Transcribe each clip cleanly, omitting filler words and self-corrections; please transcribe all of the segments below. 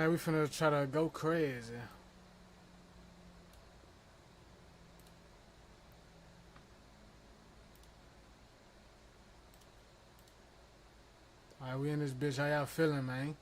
Alright, we finna try to go crazy. Alright, we in this bitch. How y'all feeling, man?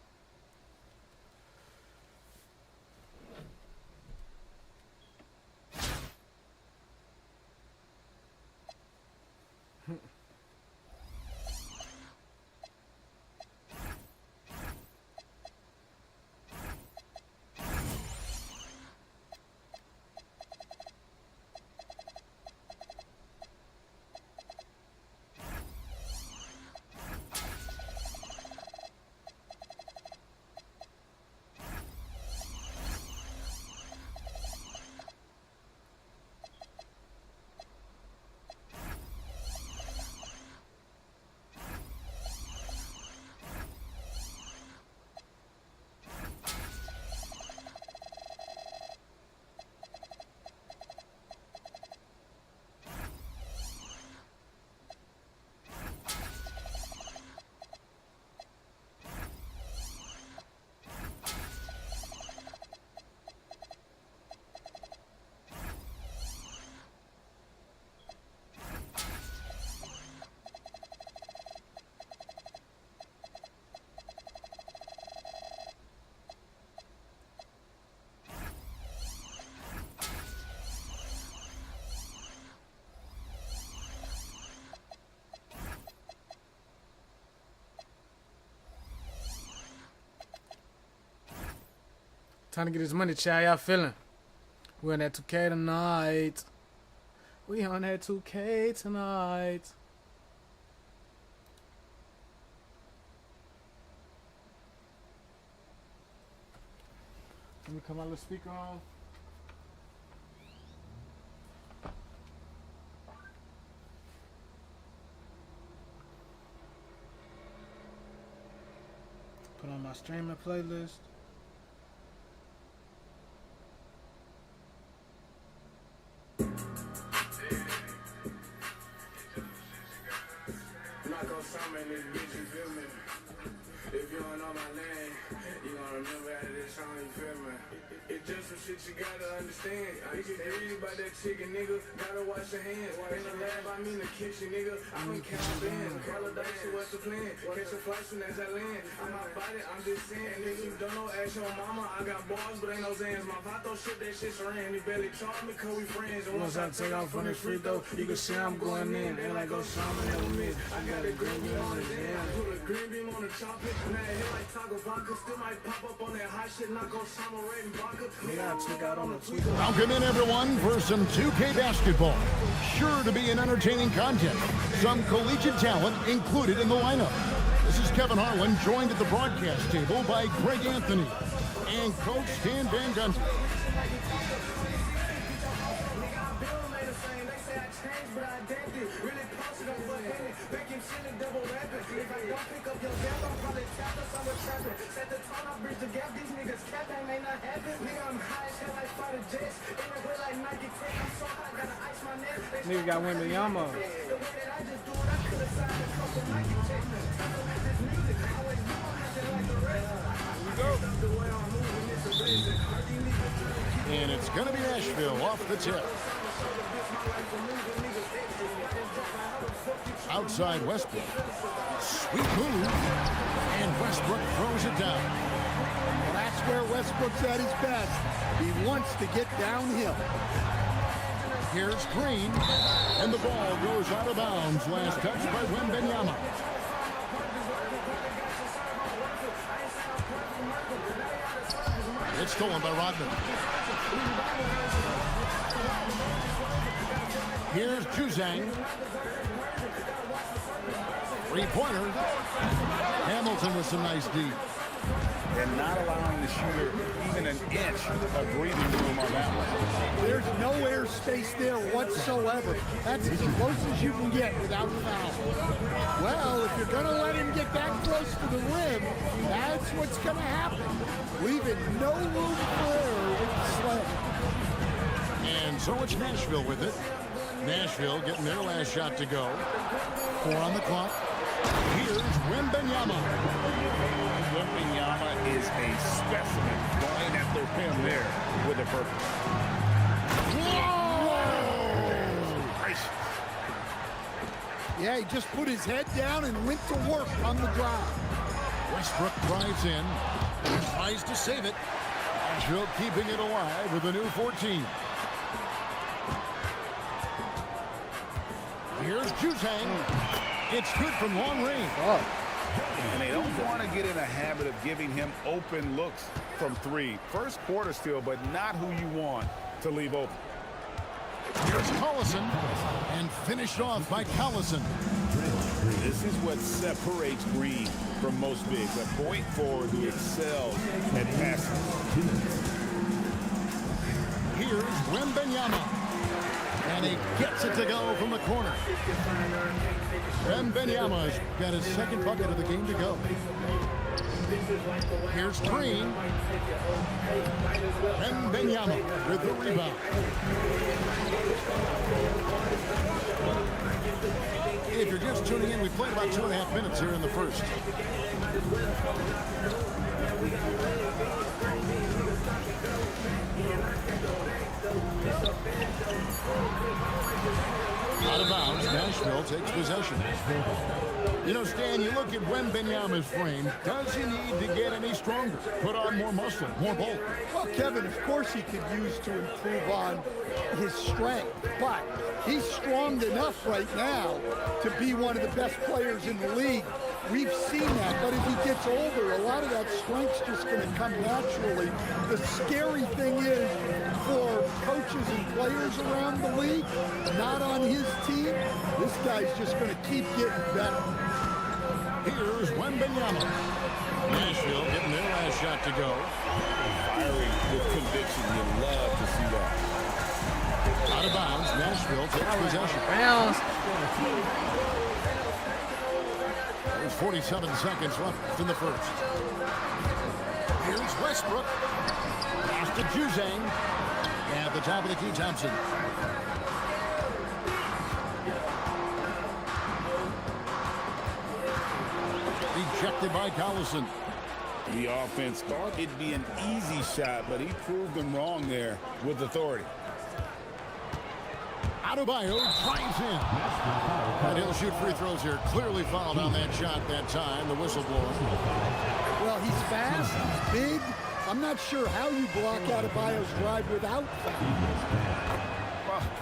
Time to get this money, child. Y'all feeling? We on that 2K tonight. We on that 2K tonight. Let me come on the speaker on. Put on my streaming playlist. If you don't know my name, you gonna remember out of this song, you feel me? It's just some shit you gotta understand. You get greedy by that chicken, nigga. Gotta wash your hands. In the lab, I mean the kitchen, nigga. I been counting bands. Validation, what's the plan? Catch a flight soon as I land. I'm not about it, I'm just saying. Nigga, you don't know, ask your mama. I got bars, but ain't no Zans. My vato shit, that shit's ran. He barely charge me, cause we friends. And once I take off from this free throw, you can see I'm going in. And like OSAMA, never miss. I got a green bean on the jam. Put a green beam on the chocolate. Now it hit like Taco Vodka. Still might pop up on that hot shit. Not gon' Sama red and vodka. Nigga, I check out on the Twitter. Welcome in, everyone, for some 2K basketball. Sure to be an entertaining contest. Some collegiate talent included in the lineup. This is Kevin Harlan, joined at the broadcast table by Greg Anthony and Coach Stan Van Gundy. Nigga got Wembanyama. And it's going to be Nashville off the tip. Outside Westbrook. Sweet move. And Westbrook throws it down. Well, that's where Westbrook's at his best. He wants to get downhill. Here's Green. And the ball goes out of bounds. Last touch by Wembanyama. It's stolen by Rodman. Here's Juzang. Three-pointer. Hamilton with some nice D. And not allowing the shooter even an inch of breathing room on that one. There's no air space there whatsoever. That's as close as you can get without foul. Well, if you're going to let him get that close to the rim, that's what's going to happen. Leaving no room for error with the slam. And so it's Nashville with it. Nashville getting their last shot to go. 4 on the clock. Here's Wembanyama. Wembanyama is is a specimen going at the rim there with a purpose. Yeah, he just put his head down and went to work on the drive. Westbrook drives in, tries to save it. Nashville keeping it alive with a new 14. Here's Juzang. It's good from long range. And they don't want to get in a habit of giving him open looks from three. First quarter still, but not who you want to leave open. Here's Collison, and finished off by Collison. This is what separates Green from most bigs. A point forward who excels at passing. Here's Wembanyama, and he gets it to go from the corner. Wembanyama's got his second bucket of the game to go. Here's Green. Wembanyama with the rebound. If you're just tuning in, we played about 2.5 minutes here in the first. Out of bounds, Nashville takes possession. You know, Stan, you look at Wembanyama's frame. Does he need to get any stronger? Put on more muscle, more bulk? Well, Kevin, of course he could use to improve on his strength, but he's strong enough right now to be one of the best players in the league. We've seen that, but as he gets older, a lot of that strength's just going to come naturally. The scary thing is for coaches and players around the league, not on his team, this guy's just going to keep getting better. Here's Wembanyama. Nashville getting their last shot to go. Firing with conviction. You love to see that. Out of bounds, Nashville takes possession. Bounce. There's 47 seconds left in the first. Here's Westbrook. Pass to Juzang. At the top of the key, Thompson. Rejected by Collison. The offense thought it'd be an easy shot, but he proved them wrong there with authority. Adebayo drives in. And he'll shoot free throws here. Clearly fouled on that shot that time, the whistleblower. Well, he's fast, he's big. I'm not sure how you block Adebayo's drive without foul.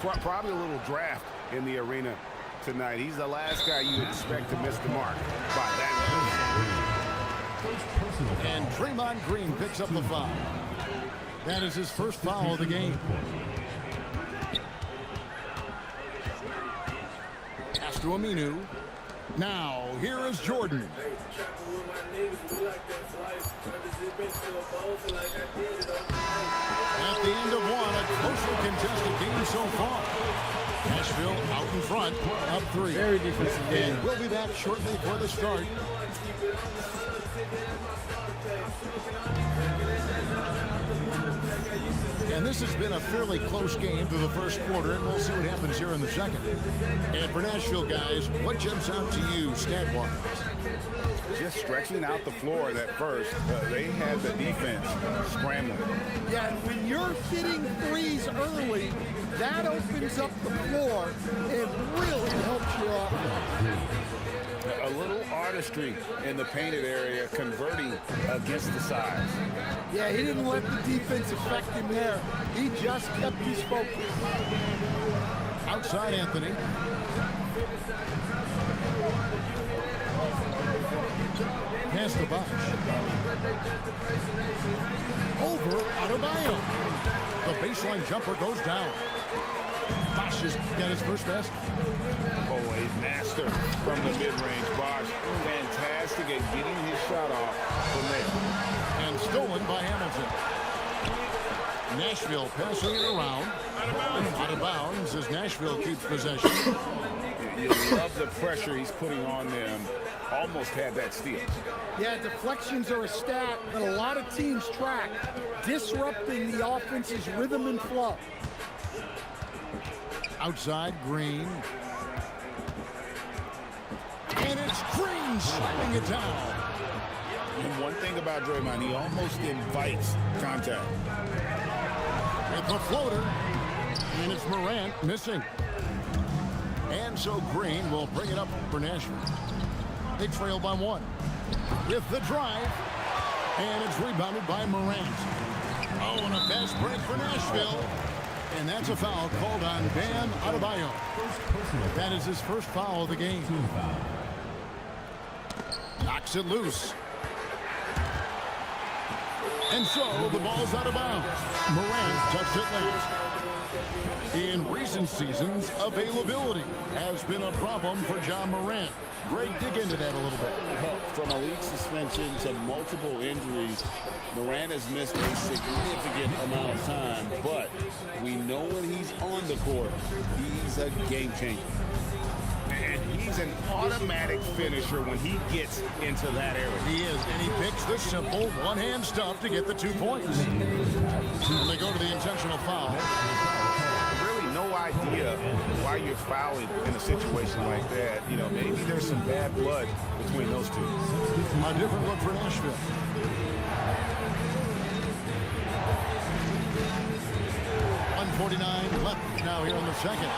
Well, probably a little draft in the arena tonight. He's the last guy you would expect to miss the mark by that much. And Draymond Green picks up the foul. That is his first foul of the game. Pass to Aminu. Now, here is Jordan. At the end of one, a closely contested game so far. Nashville out in front, up 3. Very defensive game. We'll be back shortly for the start. And this has been a fairly close game through the first quarter, and we'll see what happens here in the second. And for Nashville, guys, what jumps out to you stat-wise? Just stretching out the floor at first. They had the defense scrambling. Yeah, and when you're hitting threes early, that opens up the floor and really helps your offense. A little artistry in the painted area, converting against the size. Yeah, he didn't let the defense affect him there. He just kept his focus. Outside Anthony. Pass to Bosch. Over Adebayo. The baseline jumper goes down. Bosch has got his first basket. Oh, a master from the mid-range. Bosch, fantastic at getting his shot off from there. And stolen by Hamilton. Nashville passing it around. Out of bounds as Nashville keeps possession. You love the pressure he's putting on them. Almost had that steal. Yeah, deflections are a stat that a lot of teams track, disrupting the offense's rhythm and flow. Outside, Green. And it's Green slapping it down. And one thing about Draymond, he almost invites contact. With the floater, and it's Morant missing. And so Green will bring it up for Nashville. They trail by 1. With the drive, and it's rebounded by Morant. Oh, and a fast break for Nashville. And that's a foul called on Bam Adebayo. That is his first foul of the game. Knocks it loose. And so the ball's out of bounds. Morant touched it late. In recent seasons, availability has been a problem for John Morant. Greg, dig into that a little bit. From a league suspension to multiple injuries, Morant has missed a significant amount of time, but we know when he's on the court, he's a game changer. And he's an automatic finisher when he gets into that area. He is, and he picks the simple one-hand stuff to get the 2 points. When they go to the intentional foul. Really no idea why you're fouling in a situation like that. You know, maybe there's some bad blood between those two. A different look for Nashville. .149 left now here in the second.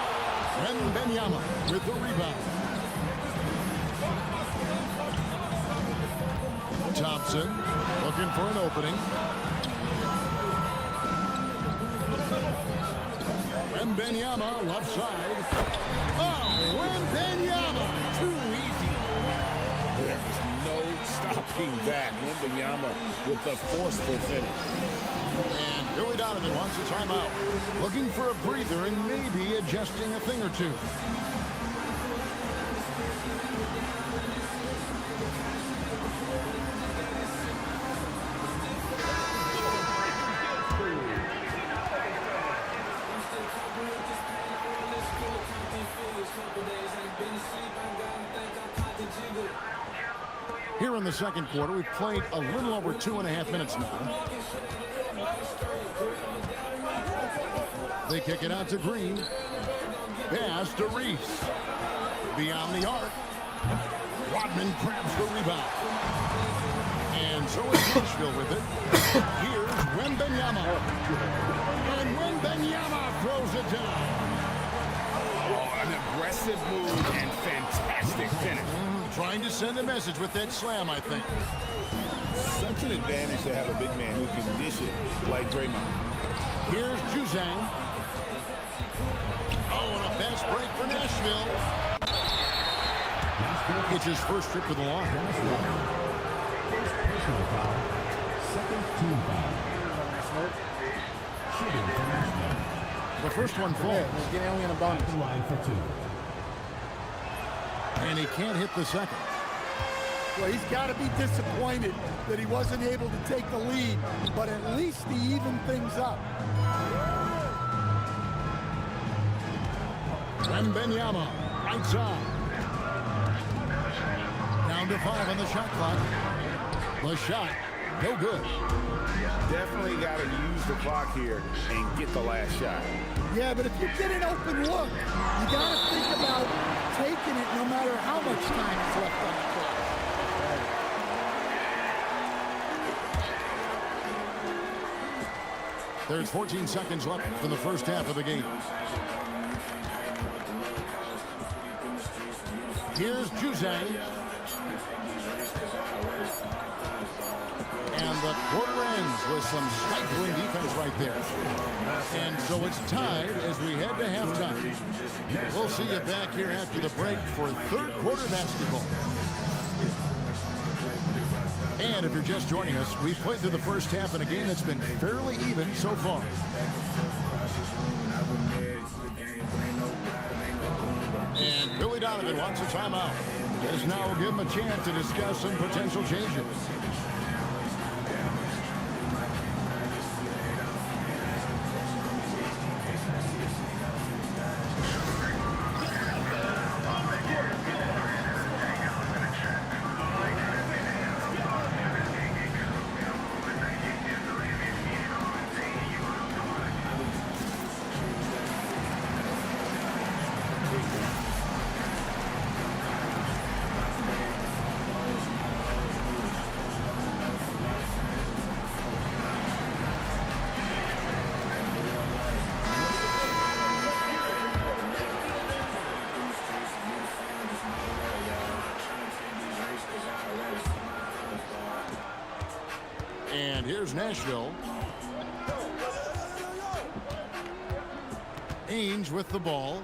Wembanyama with the rebound. Thompson looking for an opening. Wembanyama left side. Oh, Wembanyama! Too easy. There's no stopping that. Wembanyama with the forceful finish. And Billy Donovan wants a timeout. Looking for a breather and maybe adjusting a thing or two. Here in the second quarter, we've played a little over 2.5 minutes now. They kick it out to Green. Pass to Reese. Beyond the arc. Rodman grabs the rebound. And so is Nashville with it. Here's Wembanyama. And Wembanyama throws it down. Oh, an aggressive move and fantastic finish. Trying to send a message with that slam, I think. Such an advantage to have a big man who can dish it like Draymond. Here's Juzang. Oh, and a fast break for Nashville. It's his first trip to the line. The first one falls. Get only in a bonus. And he can't hit the second. Well, he's got to be disappointed that he wasn't able to take the lead, but at least he evened things up. Wembanyama, right side. Down to 5 on the shot clock. The shot, no good. Definitely got to use the clock here and get the last shot. Yeah, but if you get an open look, you got to think about taking it no matter how much time is left on the clock. There's 14 seconds left for the first half of the game. Here's Juzang. And the quarter ends with some stifling defense right there. And so it's tied as we head to halftime. We'll see you back here after the break for third quarter basketball. And if you're just joining us, we've played through the first half in a game that's been fairly even so far. And Billy Donovan wants a timeout. As now will give him a chance to discuss some potential changes. And here's Nashville. Ainge with the ball.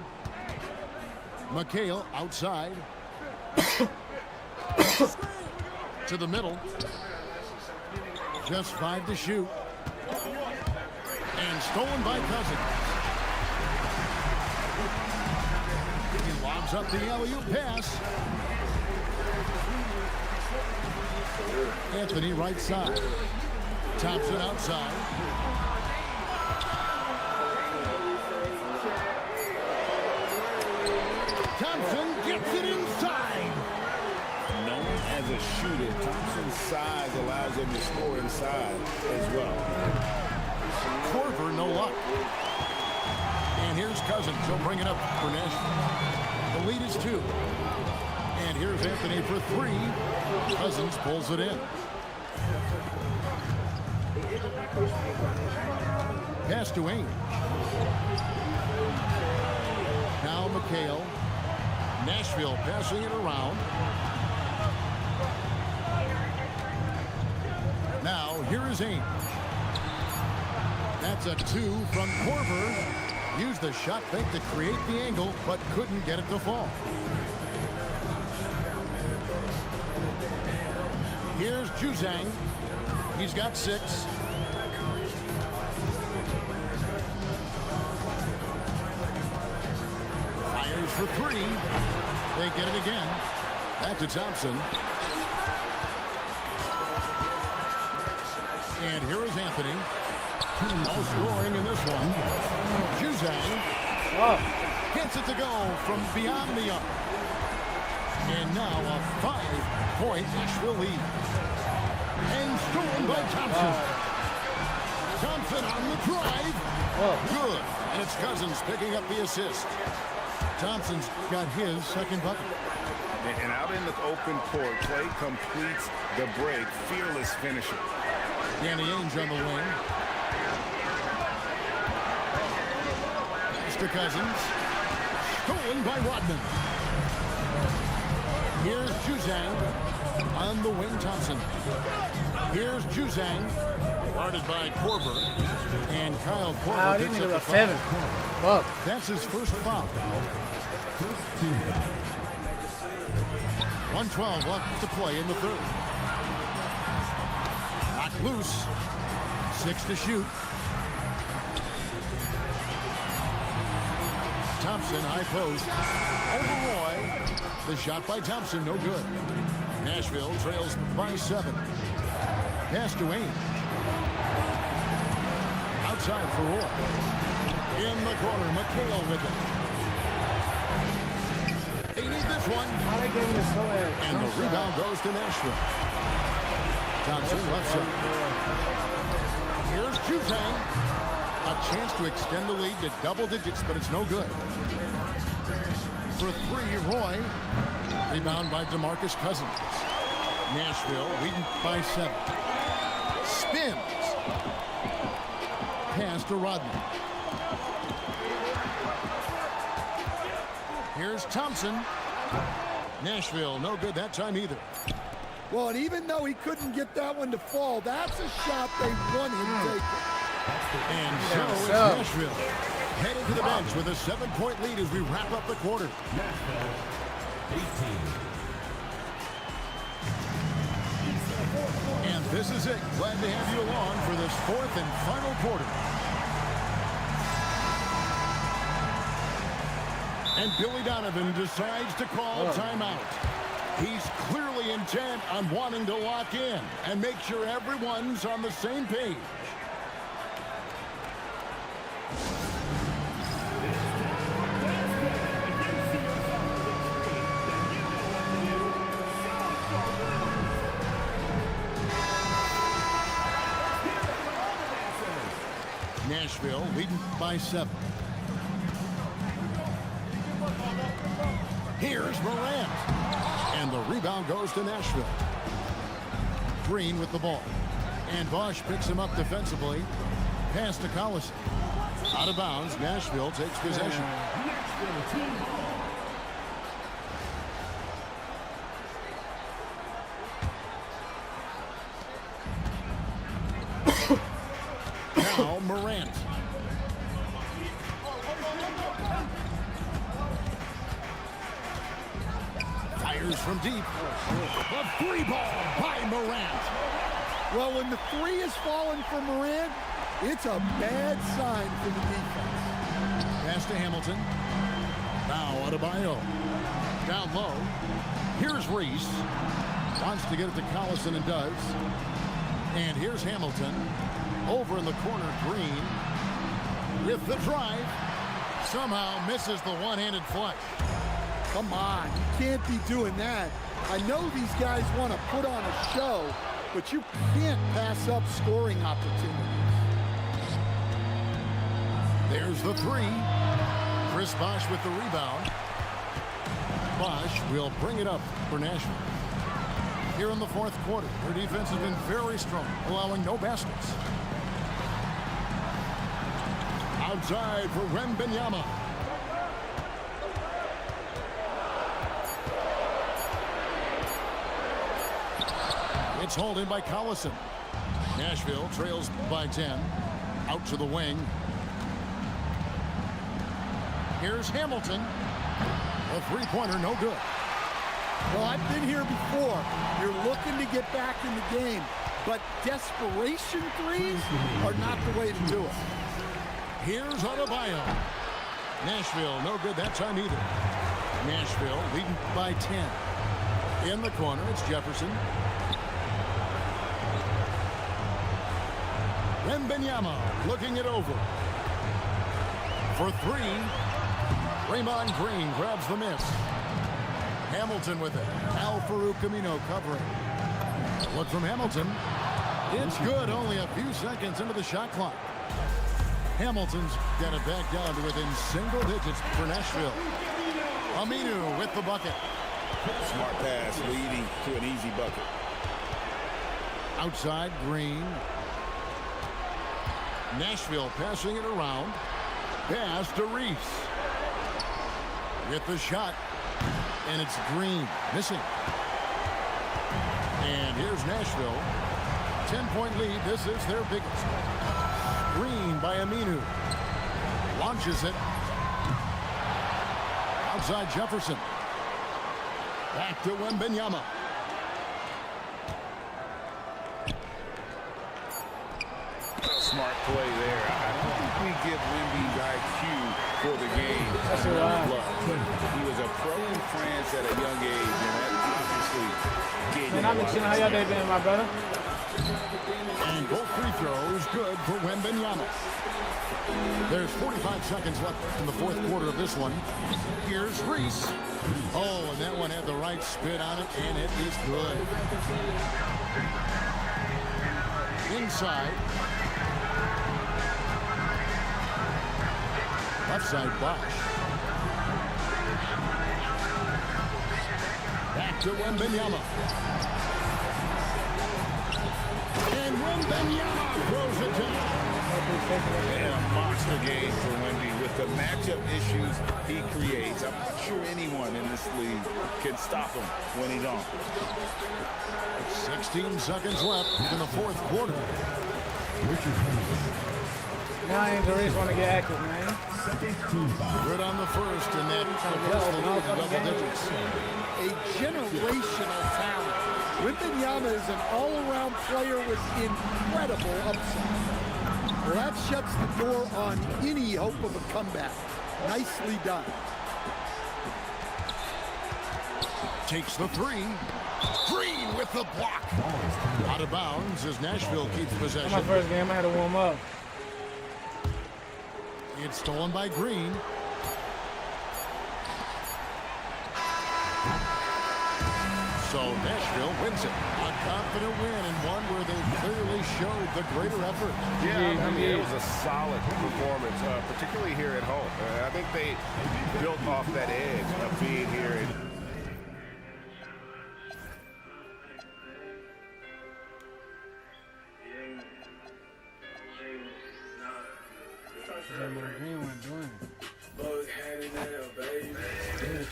McHale outside. To the middle. Just 5 to shoot. And stolen by Cousins. He lobs up the alley-oop pass. Anthony right side. Thompson outside. Thompson gets it inside. Known as a shooter, Thompson's size allows him to score inside as well. Korver, no luck. And here's Cousins. He'll bring it up for Nashville. The lead is 2. And here's Anthony for 3. Cousins pulls it in. Pass to Ainge. Now McHale. Nashville passing it around. Now here is Ainge. That's a 2 from Korver. Used the shot fake to create the angle, but couldn't get it to fall. Here's Juzang. He's got 6. Fires for 3. They get it again. Back to Thompson. And here is Anthony. No scoring in this one. Juzang gets it to go from beyond the arc. And now a 5-point Nashville lead. And stolen by Thompson. Thompson on the drive. Good. And it's Cousins picking up the assist. Thompson's got his second bucket. And out in the open court, Clay completes the break. Fearless finisher. Danny Ainge on the wing. Pass to Cousins. Stolen by Rodman. Here's Juzang on the wing. Thompson. Here's Juzang, guarded by Korver, and Kyle Korver picks up the foul. That's his first foul. 1:12 left to play in the third. Knocked loose. 6 to shoot. Thompson, high post. Over Roy. The shot by Thompson, no good. Nashville trails by 7. Pass to Ainge. Outside for Roy. In the corner, McHale with it. They need this one. And the rebound goes to Nashville. Thompson left side. Here's Juzang. A chance to extend the lead to double digits, but it's no good. For 3, Roy. Rebound by DeMarcus Cousins. Nashville leading by 7. Spins. Pass to Rodman. Here's Thompson. Nashville, no good that time either. Well, and even though he couldn't get that one to fall, that's a shot they want him taking. And so is Nashville. Heading to the bench with a 7-point lead as we wrap up the quarter. Nashville, 18. And this is it. Glad to have you along for this 4th and final quarter. And Billy Donovan decides to call timeout. He's clearly intent on wanting to lock in and make sure everyone's on the same page. Nashville leading by 7. Here's Morant. And the rebound goes to Nashville. Green with the ball. And Bosch picks him up defensively. Pass to Collison. Out of bounds. Nashville takes possession. Now Morant. Fires from deep. A free ball by Morant. Well, when the three is falling for Morant, it's a bad sign for the defense. Pass to Hamilton. Now Adebayo. Down low. Here's Reese. Wants to get it to Collison and does. And here's Hamilton. Over in the corner, Green. With the drive. Somehow misses the one-handed flush. Come on, you can't be doing that. I know these guys want to put on a show, but you can't pass up scoring opportunities. There's the three. Chris Bosh with the rebound. Bosh will bring it up for Nashville. Here in the fourth quarter, their defense has been very strong, allowing no baskets. Outside for Wembanyama. It's hauled in by Collison. Nashville trails by 10. Out to the wing. Here's Hamilton. A three-pointer, no good. Well, I've been here before. You're looking to get back in the game, but desperation threes are not the way to do it. Here's Adebayo. Nashville, no good that time either. Nashville leading by 10. In the corner, it's Jefferson. Wembanyama looking it over. For three. Draymond Green grabs the miss. Hamilton with it. Al-Farouq Amino covering. Look from Hamilton. It's good, only a few seconds into the shot clock. Hamilton's got it back down to within single digits for Nashville. Aminu with the bucket. Smart pass leading to an easy bucket. Outside, Green. Nashville passing it around. Pass to Reese. With the shot. And it's Green missing. And here's Nashville. 10-point lead. This is their biggest. Green by Aminu. Launches it. Outside Jefferson. Back to Wembanyama. Smart play there. I think we give Wemby IQ for the game. That's right. He was a pro in France at a young age, and that obviously gave him Man, I've been chilling. How y'all day been, my brother? And both free throws good for Wembanyama. There's 45 seconds left in the fourth quarter of this one. Here's Reese. Oh, and that one had the right spin on it, and it is good. Inside. Left side, Bosh. Back to Wembanyama. And Wembanyama throws it down. And a monster game for Wemby with the matchup issues he creates. I'm not sure anyone in this league can stop him when he's on. 16 seconds left in the fourth quarter. Now ain't the race want to get active, man. Good on the first, and that puts the lead to double digits. A generational talent. Wembanyama is an all-around player with incredible upside. Well, that shuts the door on any hope of a comeback. Nicely done. Takes the three. Green with the block. Out of bounds as Nashville keeps possession. My first game, I had to warm up. It's stolen by Green. So Nashville wins it. A confident win and one where they clearly showed the greater effort. Yeah, I mean, it was a solid performance, particularly here at home. I think they built off that edge of being here.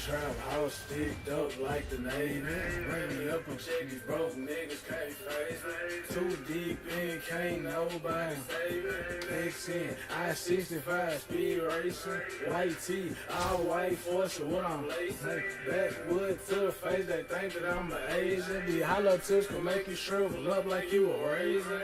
trap house sticked up like the Navy. Bring me up and check these broke niggas can't face me. Too deep in, can't nobody save me. Mixin', I-65 speed racing. White tee, all white force what I'm lacing. Backwood to the face, they think that I'm an Asian. The hollow tips can make you shrivel up like you a raisin.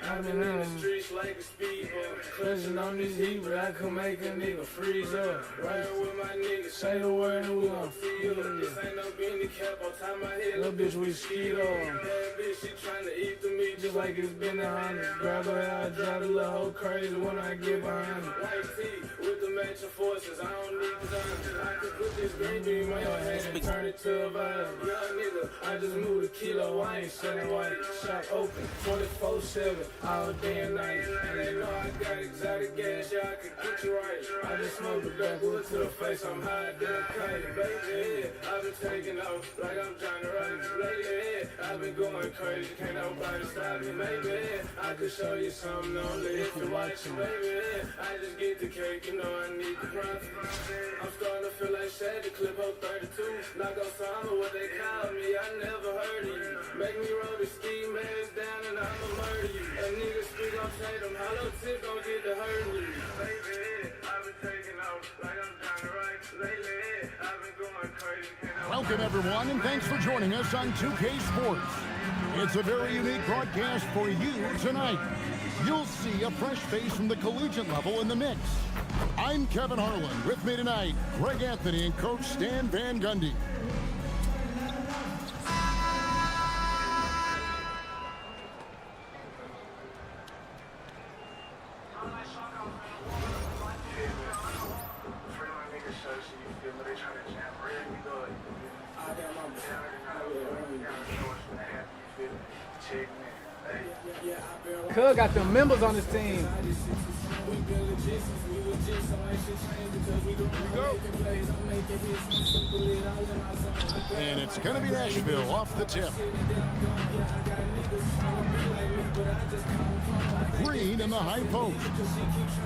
I've been in the streets like a speedboat. Clutching on this heat, but I can make a nigga freeze up. Right with my niggas, say the word and we gon' feel it. This ain't no beanie cap on top of my head. Little bitch with skeet on. Bad bitch, she tryna eat the meat just like it's been 100. Grab her out, drive the little hoe crazy when I get behind her. White tee with the matching forces, I don't need design. I can put this green beam on your head and turn it to a vibe. Young nigga, I just moved a kilo, I ain't selling white. Shop open, 24/7, all day and night. And they know I got exotic gas, yeah, I can get you right. I just smoked the backwood to the face, I'm high, then kite. Baby, I've been taking off like I'm Johnny Wright. Lately, I've been going crazy, can't nobody stop me. Maybe I could show you something only if you're watching. Baby, I just get the cake, you know I need the profit. I'm starting to feel like Shad, the clip on 32. Knock OSAMA, what they call me, I never heard of you. Make me roll the ski mask down and I'ma murder you. A nigga speak on Tatum, hollow tip gon' get the hurting you. Baby, I've been taking off like I'm Johnny Wright. Lately, I've been going crazy. Welcome, everyone, and thanks for joining us on 2K Sports. It's a very unique broadcast for you tonight. You'll see a fresh face from the collegiate level in the mix. I'm Kevin Harlan. With me tonight, Greg Anthony and Coach Stan Van Gundy. Cuz got them members on his team. And it's going to be Nashville off the tip. Green in the high post.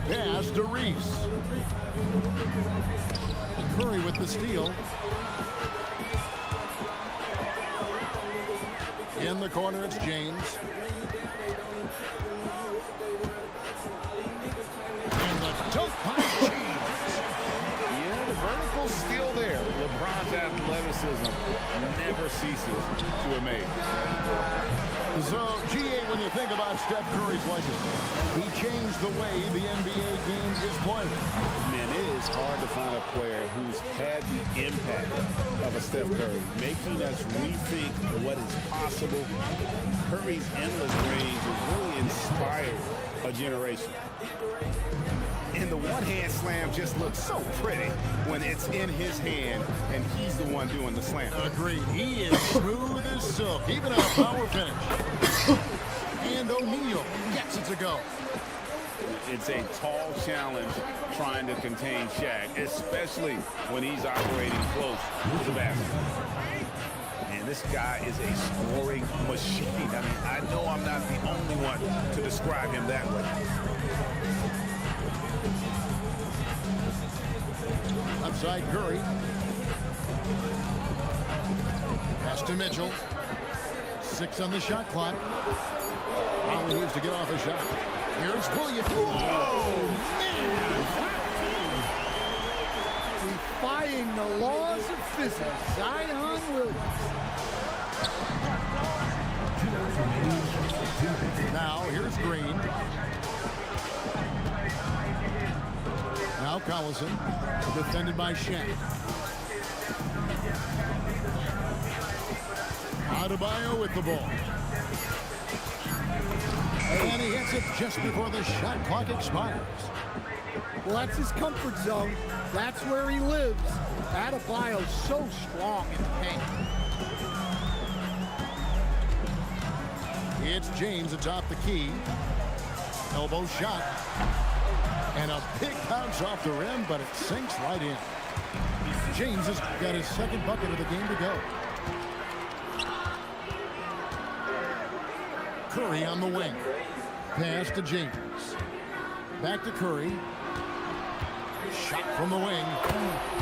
Pass to Reese. Curry with the steal. In the corner, it's James. And the dunk by James. Yeah, the vertical steal there. LeBron's athleticism never ceases to amaze. So, GA, when you think about Steph Curry's legacy, he changed the way the NBA game is played. Man, it is hard to find a player who's had the impact of a Steph Curry, making us rethink what is possible. Curry's endless range has really inspired a generation. And the one-hand slam just looks so pretty when it's in his hand and he's the one doing the slam. Agreed. He is smooth as silk, even at a power finish. And O'Neal gets it to go. It's a tall challenge trying to contain Shaq, especially when he's operating close to the basket. And this guy is a scoring machine. I mean, I know I'm not the only one to describe him that way. Outside Curry. Pass to Mitchell. 6 on the shot clock. All he needs to get off a shot. Here's Williams. Oh, man! Defying the laws of physics, Zion Williams. Now, here's Green. Now Collison, defended by Shaq. Adebayo with the ball. And he hits it just before the shot clock expires. Well, that's his comfort zone. That's where he lives. Adebayo's so strong in the paint. It's James atop the key. Elbow shot. And a big bounce off the rim, but it sinks right in. James has got his second bucket of the game to go. Curry on the wing. Pass to James. Back to Curry. Shot from the wing.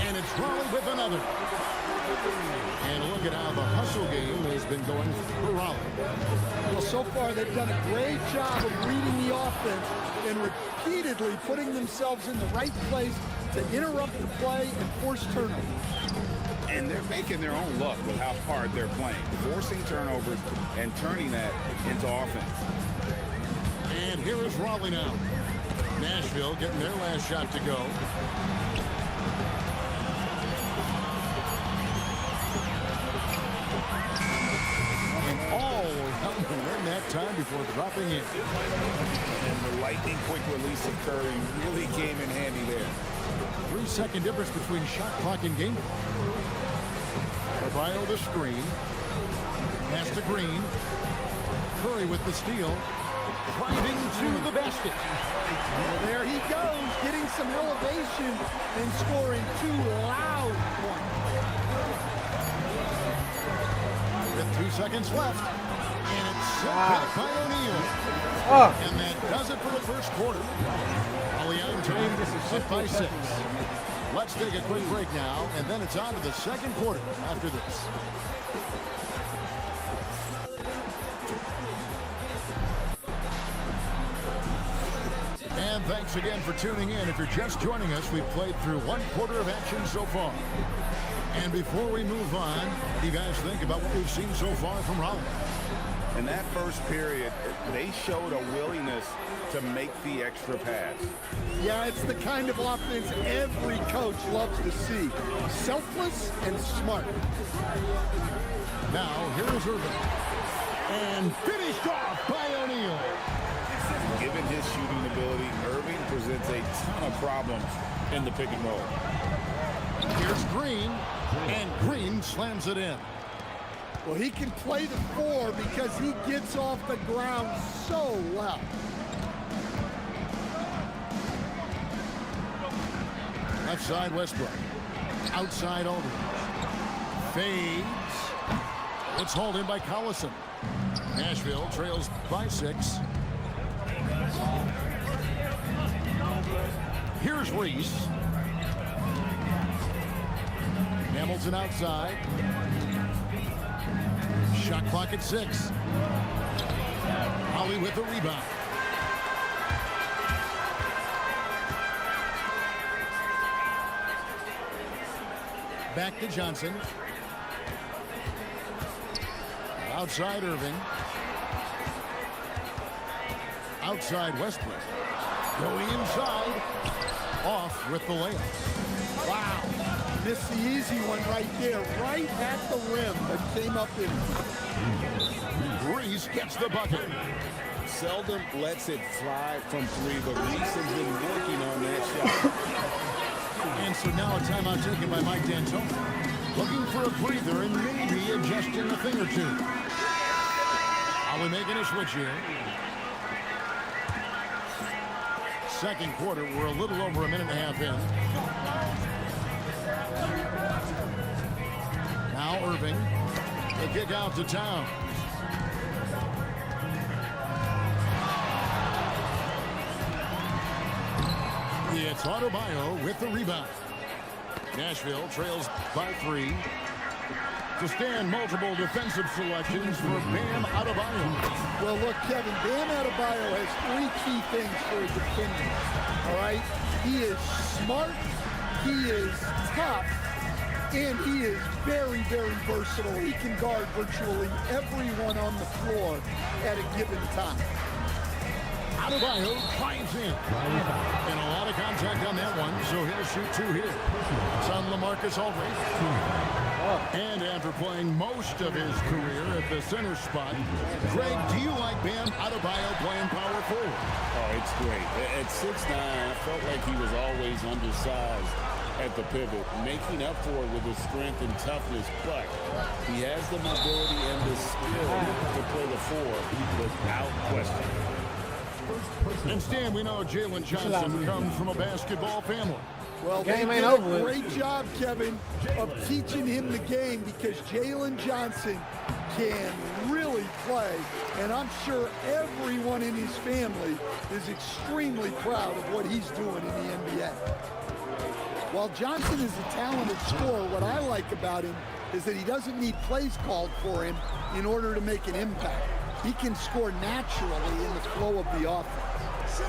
And it's Raleigh with another. And look at how the hustle game has been going for Raleigh. Well, so far they've done a great job of reading the offense and repeatedly putting themselves in the right place to interrupt the play and force turnovers. And they're making their own luck with how hard they're playing, forcing turnovers and turning that into offense. And here is Raleigh now. Nashville getting their last shot to go. And all in that time before dropping in. And the lightning quick release of Curry really came in handy there. 3-second difference between shot clock and game clock. Bio the screen. Pass to Green. Curry with the steal. Driving to the basket. Well, there he goes, getting some elevation and scoring 2 loud points. With 2 seconds left. And it's set back by O'Neal. And that does it for the first quarter. Raleigh on top, up by 6. Let's take a quick break now, and then it's on to the second quarter after this. And thanks again for tuning in. If you're just joining us, we've played through 1 quarter of action so far. And before we move on, what do you guys think about what we've seen so far from Raleigh? In that first period, they showed a willingness to make the extra pass. Yeah, it's the kind of offense every coach loves to see. Selfless and smart. Now, here's Irving. And finished off by O'Neal. Given his shooting ability, Irving presents a ton of problems in the pick and roll. Here's Green, and Green slams it in. Well, he can play the 4 because he gets off the ground so well. Left side Westbrook. Outside Aldridge. Fades. It's hauled in by Collison. Nashville trails by 6. Here's Reese. Hamilton outside. Shot clock at 6. Holly with the rebound. Back to Johnson. Outside Irving. Outside Westbrook. Going inside. Off with the layup. Wow. Missed the easy one right there, right at the rim, but came up in. Reese gets the bucket. Seldom lets it fly from 3, but Reese has been working on that shot. And so now a timeout taken by Mike D'Antoni. Looking for a breather and maybe adjusting a thing or two. Are we making a switch here? Second quarter, we're a little over a minute and a half in. Now Irving, the kick out to Town. It's Adebayo with the rebound. Nashville trails by 3. To stand multiple defensive selections for Bam Adebayo. Well, look, Kevin, Bam Adebayo has 3 key things for a defender. All right? He is smart, he is tough, and he is very, very versatile. He can guard virtually everyone on the floor at a given time. Adebayo drives in. And a lot of contact on that one, so he'll shoot 2 here. It's on LaMarcus Aldridge. And after playing most of his career at the center spot, Greg, do you like Bam Adebayo playing power forward? Oh, it's great. At 6'9", I felt like he was always undersized at the pivot, making up for it with his strength and toughness, but he has the mobility and the skill to play the 4 without question. And Stan, we know Jalen Johnson comes from a basketball family. Well, they did a great job, Kevin, of teaching him the game because Jalen Johnson can really play. And I'm sure everyone in his family is extremely proud of what he's doing in the NBA. While Johnson is a talented scorer, what I like about him is that he doesn't need plays called for him in order to make an impact. He can score naturally in the flow of the offense.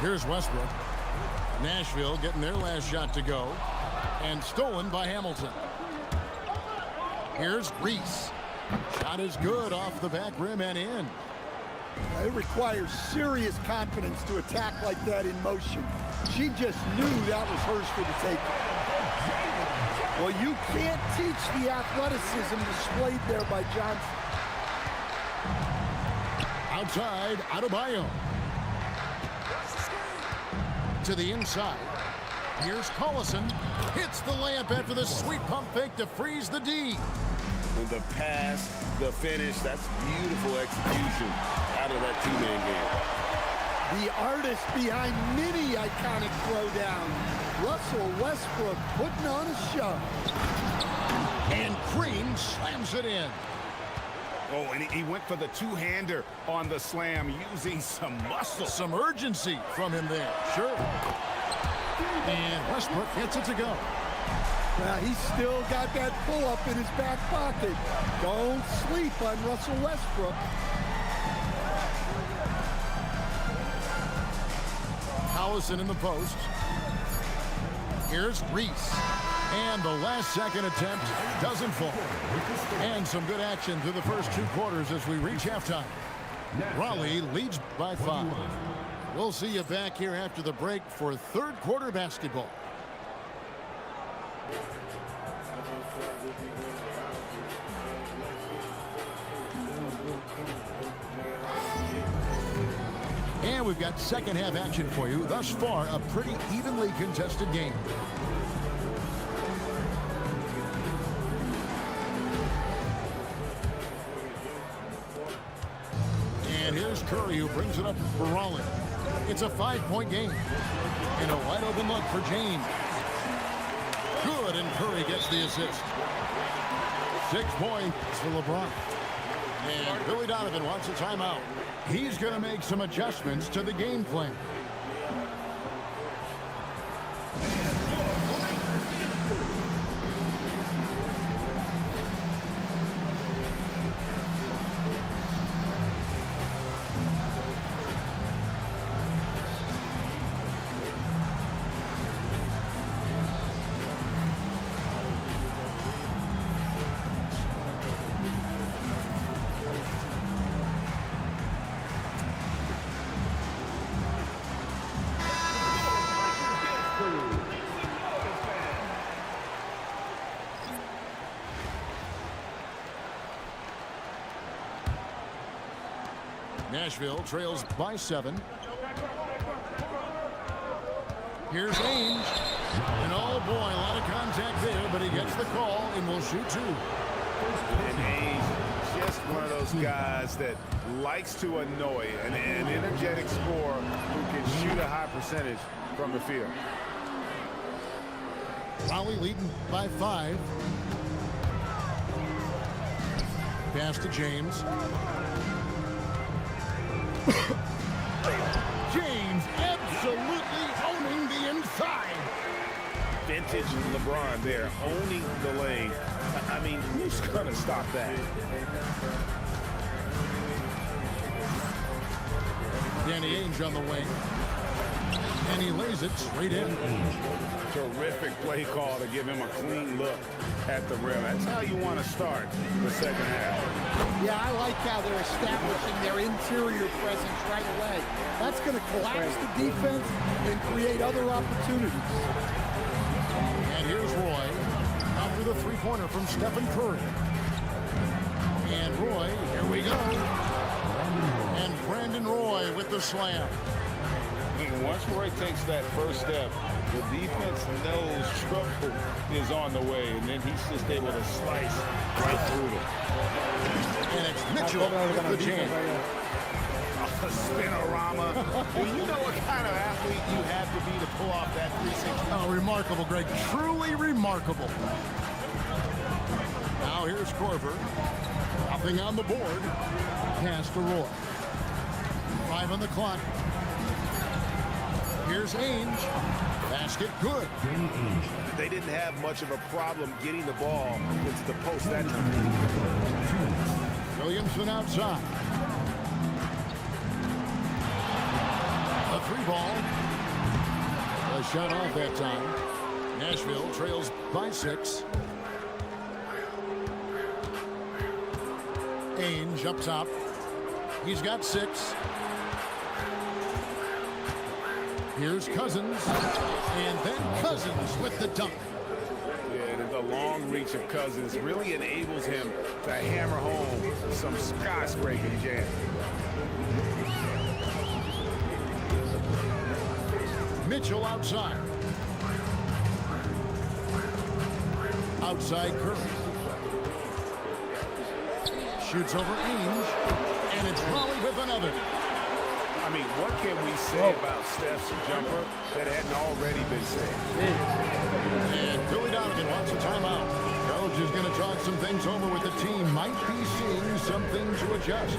Here's Westbrook. Nashville getting their last shot to go. And stolen by Hamilton. Here's Reese. Shot is good off the back rim and in. It requires serious confidence to attack like that in motion. She just knew that was hers for the taking. Well, you can't teach the athleticism displayed there by Johnson. Outside, Adebayo. To the inside. Here's Collison. Hits the layup after the sweet pump fake to freeze the D. The pass, the finish, that's beautiful execution out of that two-man game. The artist behind many iconic throwdowns, Russell Westbrook putting on a show. And Green slams it in. Oh, and he went for the two-hander on the slam, using some muscle. Some urgency from him there, sure. And Westbrook gets it to go. Now, he's still got that pull-up in his back pocket. Don't sleep on Russell Westbrook. Collison in the post. Here's Reese. And the last-second attempt doesn't fall. And some good action through the first 2 quarters as we reach halftime. Raleigh leads by 5. We'll see you back here after the break for third quarter basketball. And we've got second half action for you. Thus far, a pretty evenly contested game. And here's Curry, who brings it up for Raleigh. It's a 5-point game. And a wide open look for James. Good, and Curry gets the assist. 6 points for LeBron. And Billy Donovan wants a timeout. He's going to make some adjustments to the game plan. Nashville trails by 7. Here's Ainge. And oh boy, a lot of contact there, but he gets the call and will shoot 2. And Ainge, just one of those guys that likes to annoy an energetic scorer who can shoot a high percentage from the field. Raleigh leading by 5. Pass to James. James absolutely owning the inside. Vintage LeBron there, owning the lane. I mean, who's going to stop that? Danny Ainge on the wing. And he lays it straight in. Terrific play call to give him a clean look at the rim. That's how you want to start the second half. Yeah, I like how they're establishing their interior presence right away. That's going to collapse the defense and create other opportunities. And here's Roy. After the three-pointer from Stephen Curry. And Roy, here we go. And Brandon Roy with the slam. Once Roy takes that first step, the defense knows trouble is on the way, and then he's just able to slice right through them. And it's Mitchell with the jam. A spinorama. Well, you know what kind of athlete you have to be to pull off that 360. Oh, remarkable, Greg. Truly remarkable. Now here's Korver. Nothing on the board. Pass to Roy. 5 on the clock. Here's Ainge. Basket good. They didn't have much of a problem getting the ball into the post that time. Williamson outside. A 3-ball. A shot off that time. Nashville trails by 6. Ainge up top. He's got 6. Here's Cousins. And then Cousins with the dunk. Yeah, the long reach of Cousins really enables him to hammer home some skyscraping jam. Mitchell outside. Outside Curry. Shoots over Ainge. And it's Raleigh with another. I mean, what can we say about Steph's jumper that hadn't already been said? And Billy Donovan wants a timeout. Coach is going to talk some things over with the team. Might be seeing something to adjust.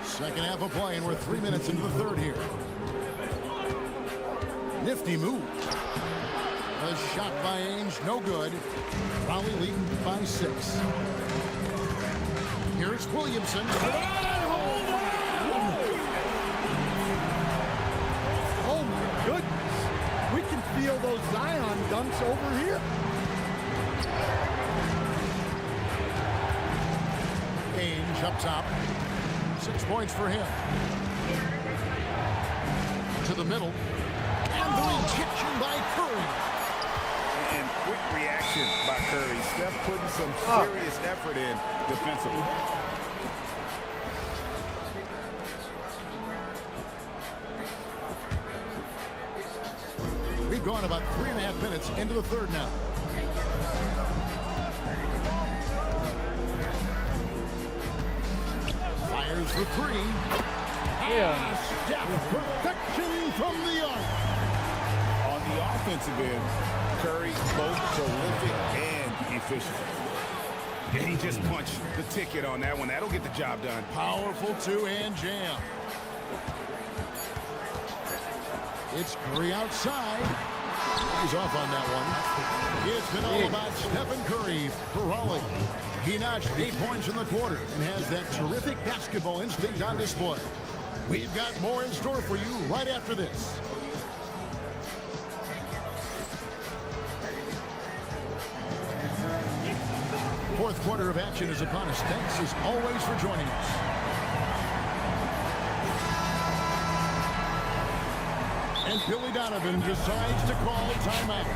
Second half of play, and we're 3 minutes into the third here. Nifty move. A shot by Ainge, no good. Raleigh leading by 6. Here's Williamson. Oh my goodness. We can feel those Zion dunks over here. Ainge up top. 6 points for him. To the middle. And the rejection by Curry. And quick reaction by Curry. Steph putting some serious effort in defensively. We've gone about 3.5 minutes into the third now. Fires for 3. Yeah. Steph, perfection from the arc. On the offensive end, Curry both prolific and efficient. Yeah, he just punched the ticket on that one. That'll get the job done. Powerful 2-hand jam. It's Curry outside. He's off on that one. It's been all about Stephen Curry for Raleigh. He notched 8 points in the quarter and has that terrific basketball instinct on display. We've got more in store for you right after this. Fourth quarter of action is upon us. Thanks as always for joining us. And Billy Donovan decides to call timeout.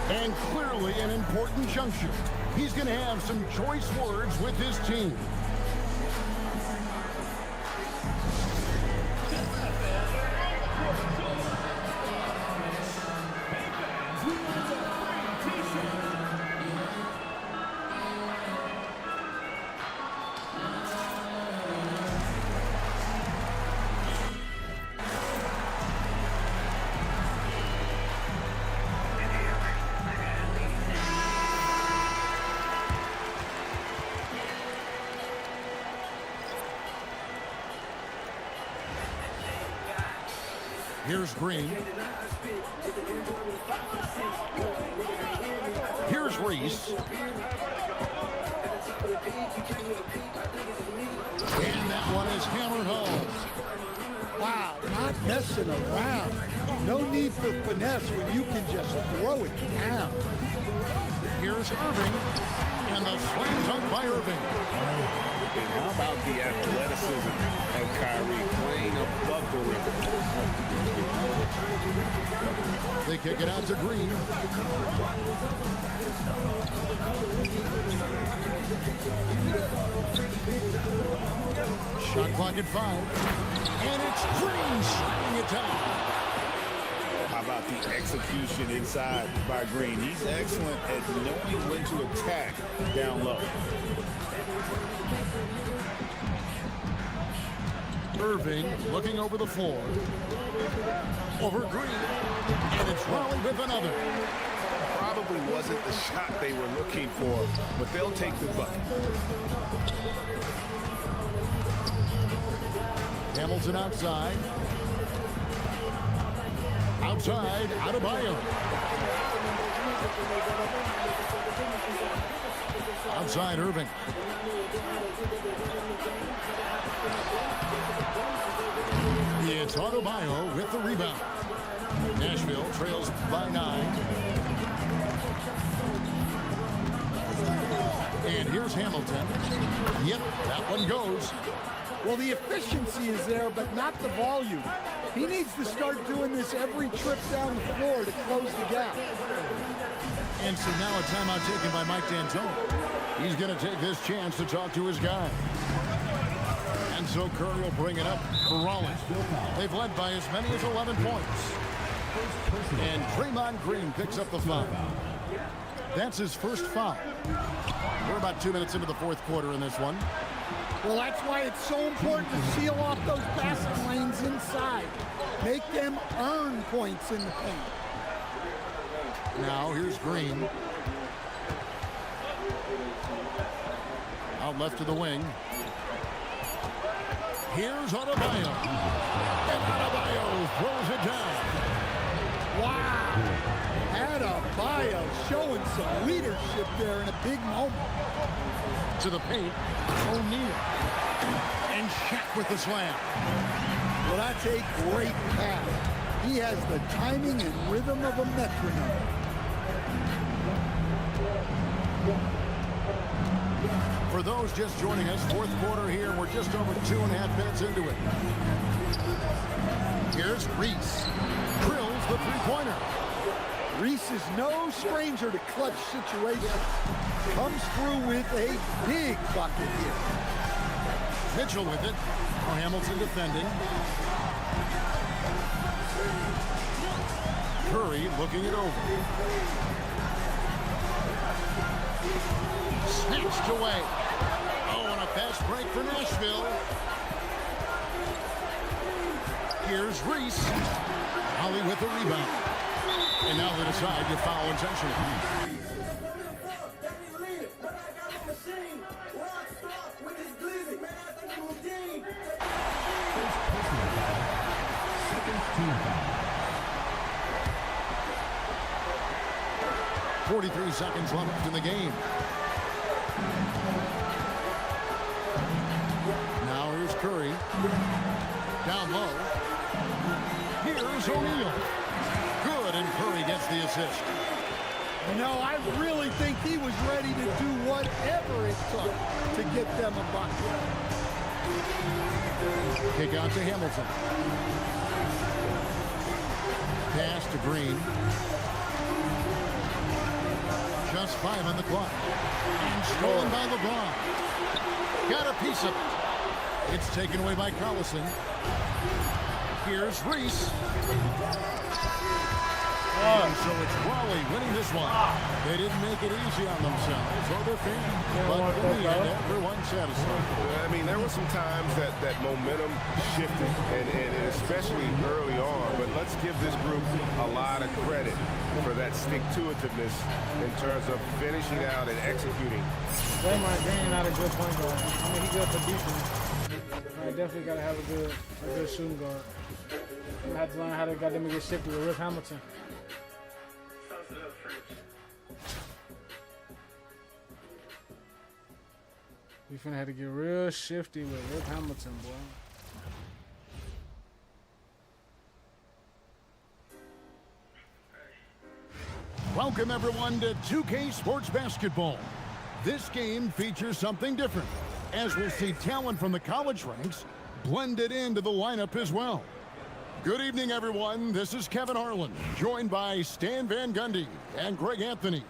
And clearly an important juncture. He's going to have some choice words with his team. Here's Green. Here's Reese. And that one is hammered home. Wow, not messing around. No need for finesse when you can just throw it down. Here's Irving. And the slam dunk by Irving. And how about the athleticism of Kyrie playing above the rim? They kick it out to Green. Shot clock at 5. And it's Green shooting it down. How about the execution inside by Green? He's excellent at knowing when to attack down low. Irving looking over the floor. Over Green. And it's Raleigh with another. Probably wasn't the shot they were looking for, but they'll take the bucket. Hamilton outside. Outside, Adebayo. Outside, Irving. It's Adebayo with the rebound. Nashville trails by 9. And here's Hamilton. Yep, that one goes. Well, the efficiency is there, but not the volume. He needs to start doing this every trip down the floor to close the gap. And so now a timeout taken by Mike D'Antoni. He's going to take this chance to talk to his guy. And so Curry will bring it up for Rollins. They've led by as many as 11 points. And Draymond Green picks up the foul. That's his first foul. We're about 2 minutes into the fourth quarter in this one. Well, that's why it's so important to seal off those passing lanes inside. Make them earn points in the paint. Now here's Green. Out left to the wing. Here's Adebayo. And Adebayo throws it down. Wow. Adebayo showing some leadership there in a big moment. To the paint. O'Neal. And Shaq with the slam. Well, that's a great pass. He has the timing and rhythm of a metronome. For those just joining us, fourth quarter here. We're just over 2.5 minutes into it. Here's Reese. Drills the three-pointer. Reese is no stranger to clutch situations. Comes through with a big bucket here. Mitchell with it. Oh, Hamilton defending. Curry looking it over. Snatched away. Oh, and a fast break for Nashville. Here's Reese. Holly with the rebound. And now they decide to foul intentionally. .43 seconds left in the game. Now here's Curry. Down low. Here's O'Neal. Good, and Curry gets the assist. You know, I really think he was ready to do whatever it took to get them a bucket. Kick out to Hamilton. Pass to Green. Just 5 on the clock. And stolen by LeBron. Got a piece of it. It's taken away by Collison. Here's Reese. And so it's Raleigh winning this one. They didn't make it easy on themselves or their fans. But in the end, everyone's satisfied. I mean, there were some times that momentum shifted, and especially early on. But let's give this group a lot of credit for that stick-to-itiveness in terms of finishing out and executing. Draymond Green not a good point guard. I mean, he's good for defense. I definitely got to have a good shooting guard. I have to learn how to get them to get shifty with Rip Hamilton. We finna have to get real shifty with Rip Hamilton, boy. Welcome, everyone, to 2K Sports Basketball. This game features something different, as we'll see talent from the college ranks blended into the lineup as well. Good evening, everyone. This is Kevin Harlan, joined by Stan Van Gundy and Greg Anthony.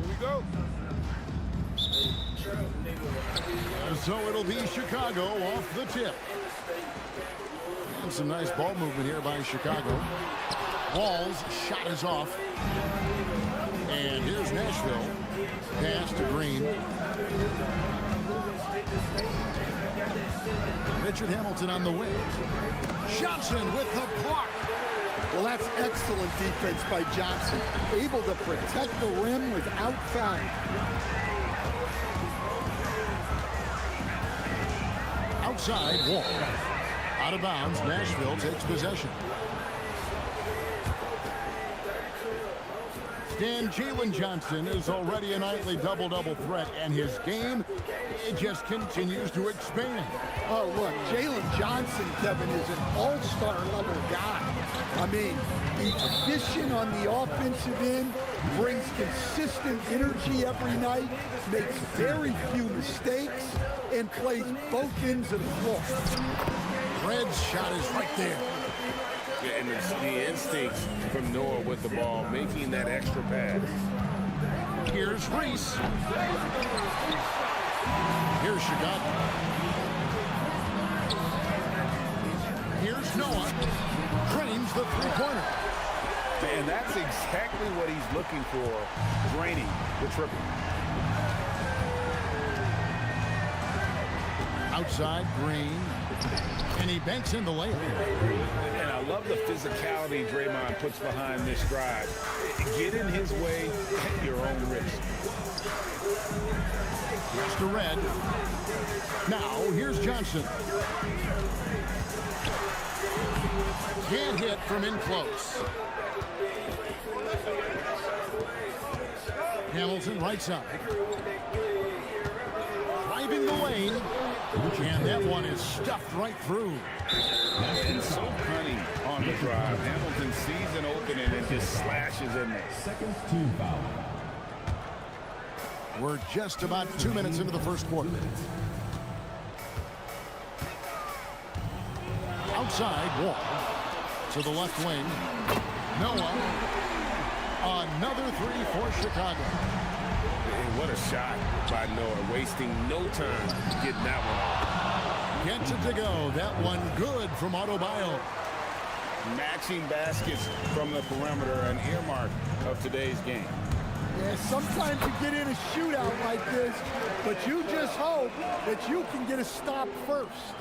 Here we go. So it'll be Chicago off the tip. And some nice ball movement here by Chicago. Ball's shot is off. And here's Nashville. Pass to Green. Richard Hamilton on the wing. Johnson with the block. Well, that's excellent defense by Johnson. Able to protect the rim without fouling. Outside, Wall. Out of bounds, Nashville takes possession. Dan Jalen Johnson is already a nightly double-double threat, and his game, it just continues to expand. Oh, look, Jalen Johnson, Kevin, is an all-star level guy. I mean, he's efficient on the offensive end, brings consistent energy every night, makes very few mistakes, and plays both ends of the floor. Red's shot is right there. Yeah, and it's the instincts from Noah with the ball, making that extra pass. Here's Reese. Here's Chicago. Here's Noah. Drains the three-pointer. And that's exactly what he's looking for, draining the triple. Outside, Green. And he banks in the layup. And I love the physicality Draymond puts behind this drive. Get in his way at your own risk. Here's to Red. Now, here's Johnson. Can't hit from in close. Hamilton right side. Driving the lane. And that one is stuffed right through. And so cunning on the drive. Hamilton sees an opening and just slashes in there. Seconds to foul. We're just about 2 minutes into the first quarter. Outside, Wall. To the left wing. Noah. Another three for Chicago. And what a shot by Noah. Wasting no time getting that one off. Gets it to go. That one good from Adebayo. Matching baskets from the perimeter, an earmark of today's game. Yeah, sometimes you get in a shootout like this, but you just hope that you can get a stop first.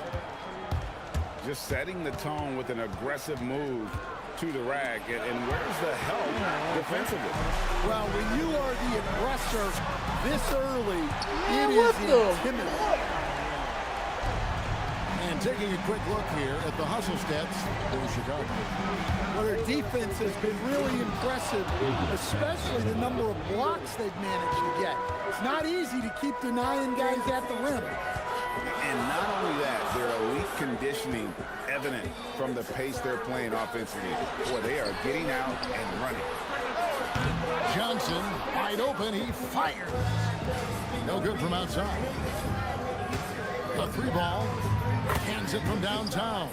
Just setting the tone with an aggressive move to the rack. And where's the help defensively? Well, when you are the aggressor this early, it is intimidating. And taking a quick look here at the hustle stats for Chicago. Well, their defense has been really impressive, especially the number of blocks they've managed to get. It's not easy to keep denying guys at the rim. And not only that, their elite conditioning evident from the pace they're playing offensively. Boy, they are getting out and running. Johnson, wide open, he fires. No good from outside. A three ball, hands it from downtown.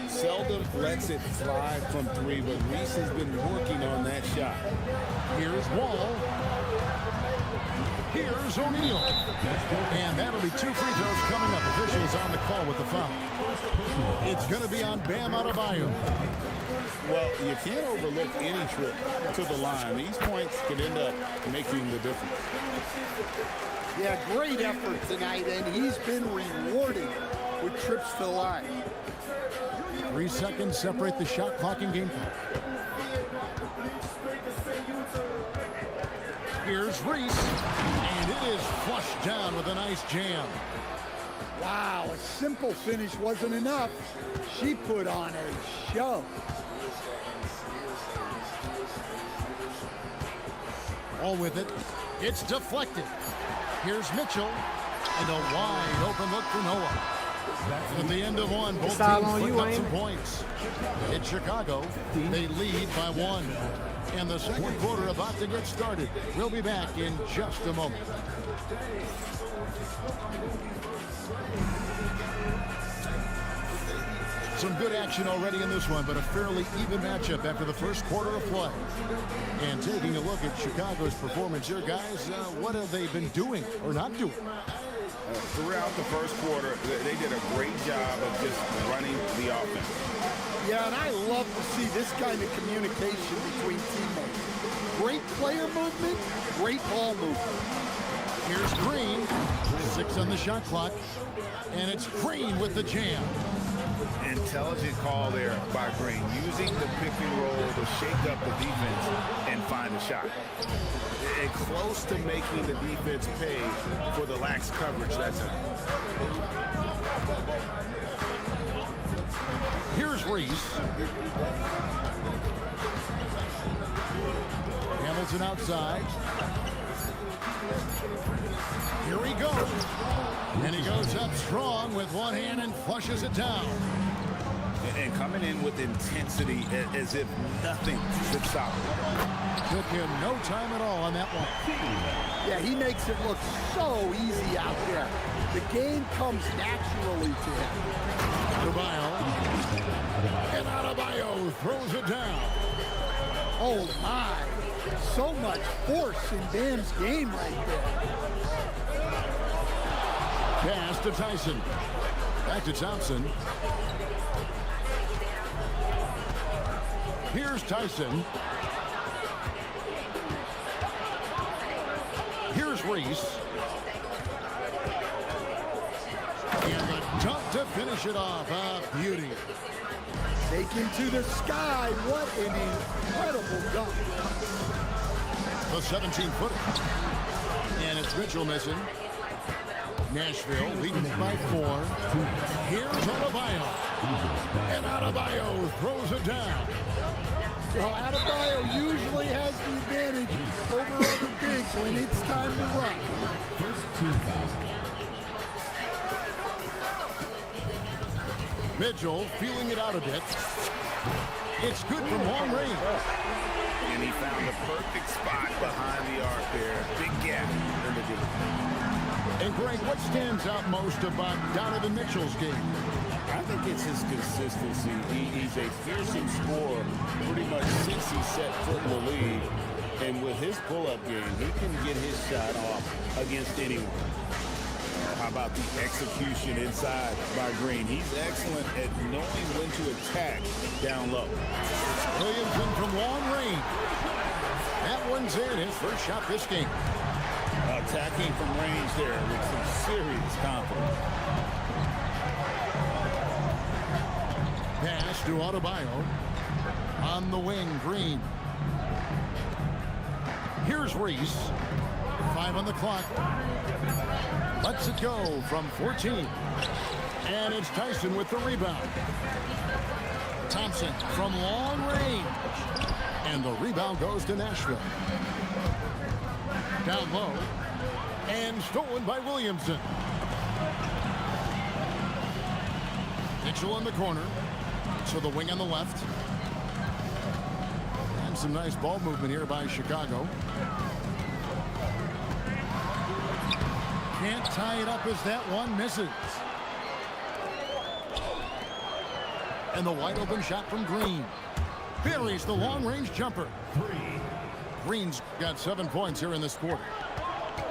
Seldom lets it fly from three, but Reese has been working on that shot. Here's Wall. Here's O'Neal. And that'll be 2 free throws coming up. Officials on the call with the foul. It's going to be on Bam Adebayo. Well, you can't overlook any trip to the line. These points could end up making the difference. Yeah, great effort tonight, and he's been rewarded with trips to the line. 3 seconds separate the shot clock and game clock. Here's Reese, and it is flushed down with a nice jam. Wow, a simple finish wasn't enough. She put on a show. All with it. It's deflected. Here's Mitchell, and a wide open look for Noah. At the end of one, both teams putting up some points. In Chicago, they lead by 1. And the second quarter about to get started. We'll be back in just a moment. Some good action already in this one, but a fairly even matchup after the first quarter of play. And taking a look at Chicago's performance here, guys, what have they been doing or not doing? Throughout the first quarter, they did a great job of just running the offense. Yeah, and I love to see this kind of communication between teammates. Great player movement, great ball movement. Here's Green. 6 on the shot clock. And it's Green with the jam. Intelligent call there by Green, using the pick and roll to shake up the defense and find a shot. And close to making the defense pay for the lax coverage that time. Here's Reese. Hamilton outside. Here he goes. And he goes up strong with one hand and flushes it down. And coming in with intensity as if nothing should stop him. Took him no time at all on that one. Yeah, he makes it look so easy out there. The game comes naturally to him. Adebayo. And Adebayo throws it down. Oh my, so much force in Bam's game right there. Pass to Tyson. Back to Thompson. Here's Tyson. Here's Reese. And the dunk to finish it off. A beauty. Take him to the sky. What an incredible dunk. The 17-footer. And it's Mitchell missing. Nashville leading by 4. Here's Adebayo. And Adebayo throws it down. Well, Adebayo usually has the advantage over other bigs when it's time to run. First 2 fouls. Mitchell feeling it out a bit. It's good from long range. And he found the perfect spot behind the arc there. Big gap in the game. And Greg, what stands out most about Donovan Mitchell's game? I think it's his consistency. He's a fearsome scorer pretty much since he set foot in the league. And with his pull-up game, he can get his shot off against anyone. How about the execution inside by Green? He's excellent at knowing when to attack down low. Williamson from long range. That one's in, his first shot this game. Attacking from range there with some serious confidence. Pass to Adebayo. On the wing, Green. Here's Reese. 5 on the clock. Lets it go from 14. And it's Tyson with the rebound. Thompson from long range. And the rebound goes to Nashville. Down low. And stolen by Williamson. Mitchell in the corner. So the wing on the left. And some nice ball movement here by Chicago. Can't tie it up as that one misses. And the wide open shot from Green. Buries the long range jumper. Green's got 7 points here in this quarter.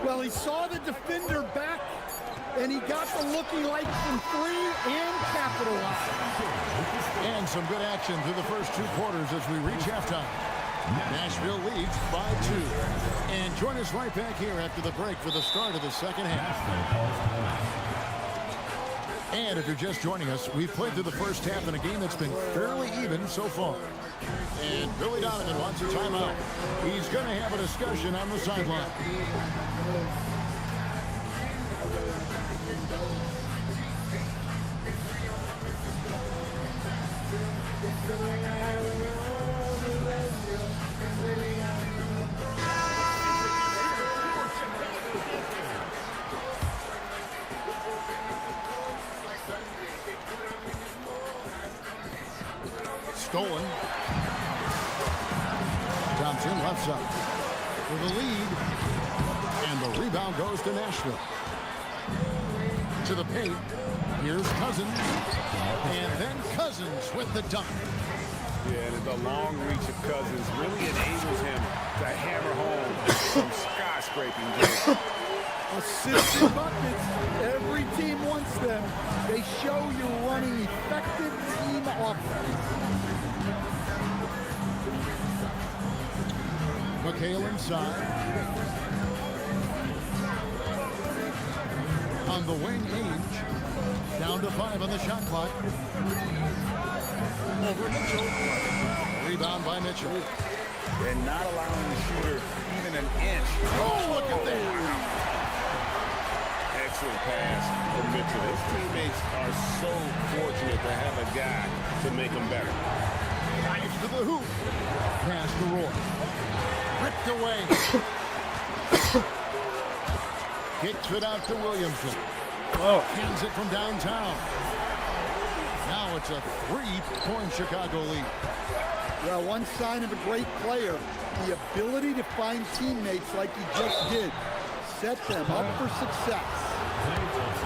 Well, he saw the defender back, and he got the looking like from 3 and capitalized. And some good action through the first 2 quarters as we reach halftime. Nashville leads by 2. And join us right back here after the break for the start of the second half. And if you're just joining us, we've played through the first half in a game that's been fairly even so far. And Billy Donovan wants a timeout. He's going to have a discussion on the sideline. Stolen. Thompson left side for the lead. And the rebound goes to Nashville. To the paint. Here's Cousins. And then Cousins with the dunk. Yeah, the long reach of Cousins really enables him to hammer home some skyscraping games. Assists and buckets. Every team wants them. They show you're running effective team offense. McHale inside. On the wing, Ainge. Down to 5 on the shot clock. Over Mitchell. Rebound by Mitchell. And not allowing the shooter even an inch. Oh, look at that. Excellent pass from Mitchell. His teammates are so fortunate to have a guy to make them better. Drives to the hoop. Pass to Roy. Ripped away. Kicks it out to Williamson. Hands it from downtown. Now it's a 3-point Chicago lead. Well, one sign of a great player, the ability to find teammates like he just did. Set them up for success.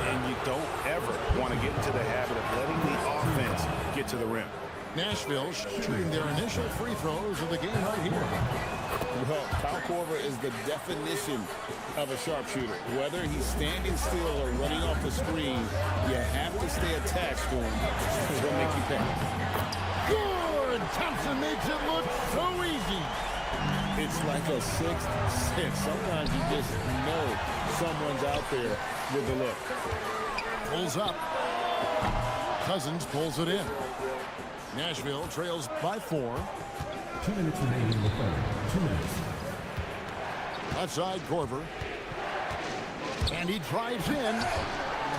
And you don't ever want to get into the habit of letting the offense get to the rim. Nashville shooting their initial free throws of the game right here. Well, Kyle Korver is the definition of a sharpshooter. Whether he's standing still or running off the screen, you have to stay attached to him. He'll make you pay. Good! Thompson makes it look so easy. It's like a sixth sense. Sometimes you just know someone's out there with the look. Pulls up. Cousins pulls it in. Nashville trails by 4. 2 minutes remaining in the play. 2 minutes. Outside Korver. And he drives in.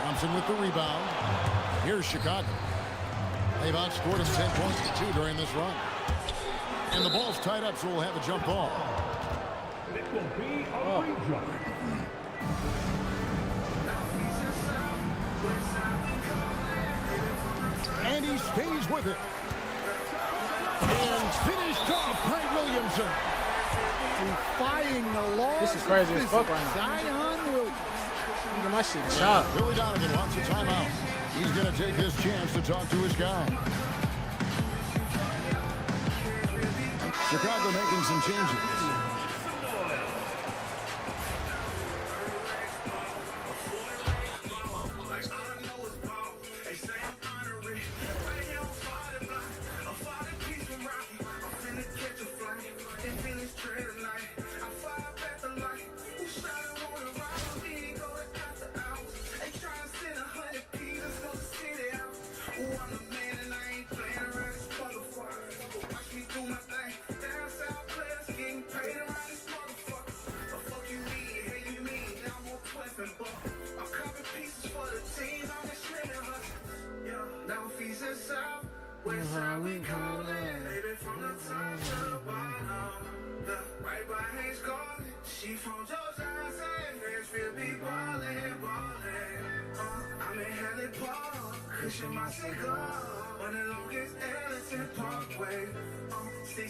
Thompson with the rebound. Here's Chicago. They've outscored him 10 points to 2 during this run. And the ball's tied up, so we'll have a jump ball. It will be a free jump. And he stays with it. And finished off by Williamson. Defying the law. This is crazy as fuck right now. Zion Williams. Look at my shit shot. Billy Donovan wants a timeout. He's going to take this chance to talk to his guy. Chicago making some changes.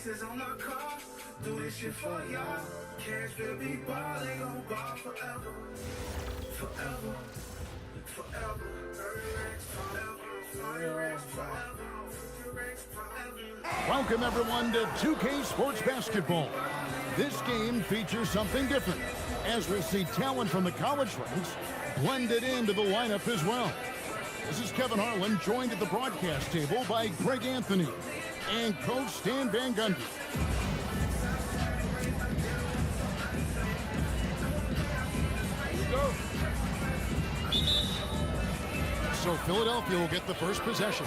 On my car, do this shit for y'all. Cash will be balling on ball forever. Forever. Forever. Welcome everyone to 2K Sports Basketball. This game features something different, as we'll see talent from the college ranks blended into the lineup as well. This is Kevin Harlan, joined at the broadcast table by Greg Anthony and Coach Stan Van Gundy. So Philadelphia will get the first possession.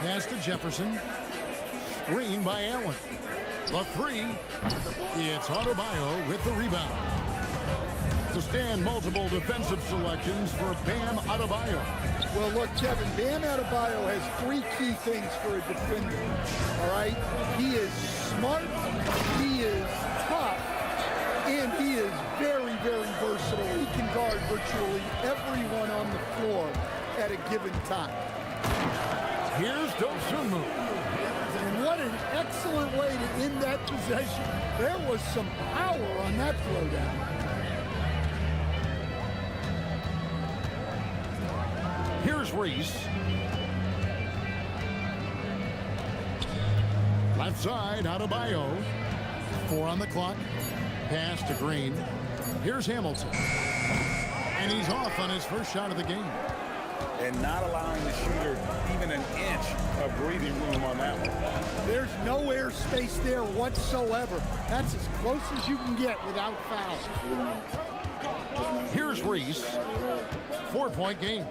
Pass to Jefferson. Screen by Allen. The 3. It's Adebayo with the rebound. To stand multiple defensive selections for Bam Adebayo. Well, look, Kevin, Bam Adebayo has 3 key things for a defender, all right? He is smart, he is tough, and he is very, very versatile. He can guard virtually everyone on the floor at a given time. Here's Dosunmu. And what an excellent way to end that possession. There was some power on that throwdown. Here's Reese. Left side, Adebayo. 4 on the clock. Pass to Green. Here's Hamilton. And he's off on his first shot of the game. and not allowing the shooter even an inch of breathing room on that one. There's no airspace there whatsoever. That's as close as you can get without foul. Here's Reese. 4-point game.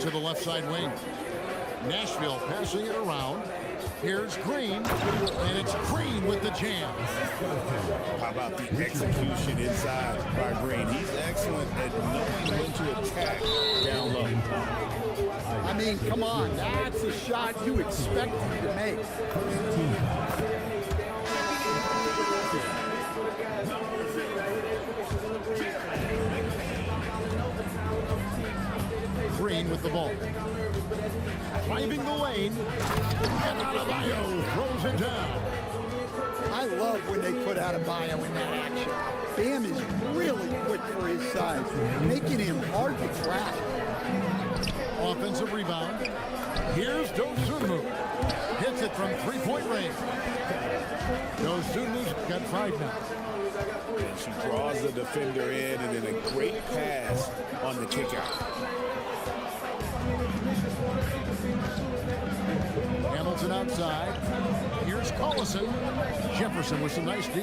To the left side wing. Nashville passing it around. Here's Green, and it's Green with the jam. How about the execution inside by Green? He's excellent at knowing when to attack down low. I mean, come on, that's a shot you expect him to make. Green with the ball. Driving the lane. And Adebayo throws it down. I love when they put Adebayo in that action. Bam is really quick for his size, making him hard to track. Offensive rebound. Here's Dosunmu. Hits it from three-point range. Dosunmu's got 5 now. And she draws the defender in, and then a great pass on the kickout. Hamilton outside. Here's Collison. Jefferson with some nice D.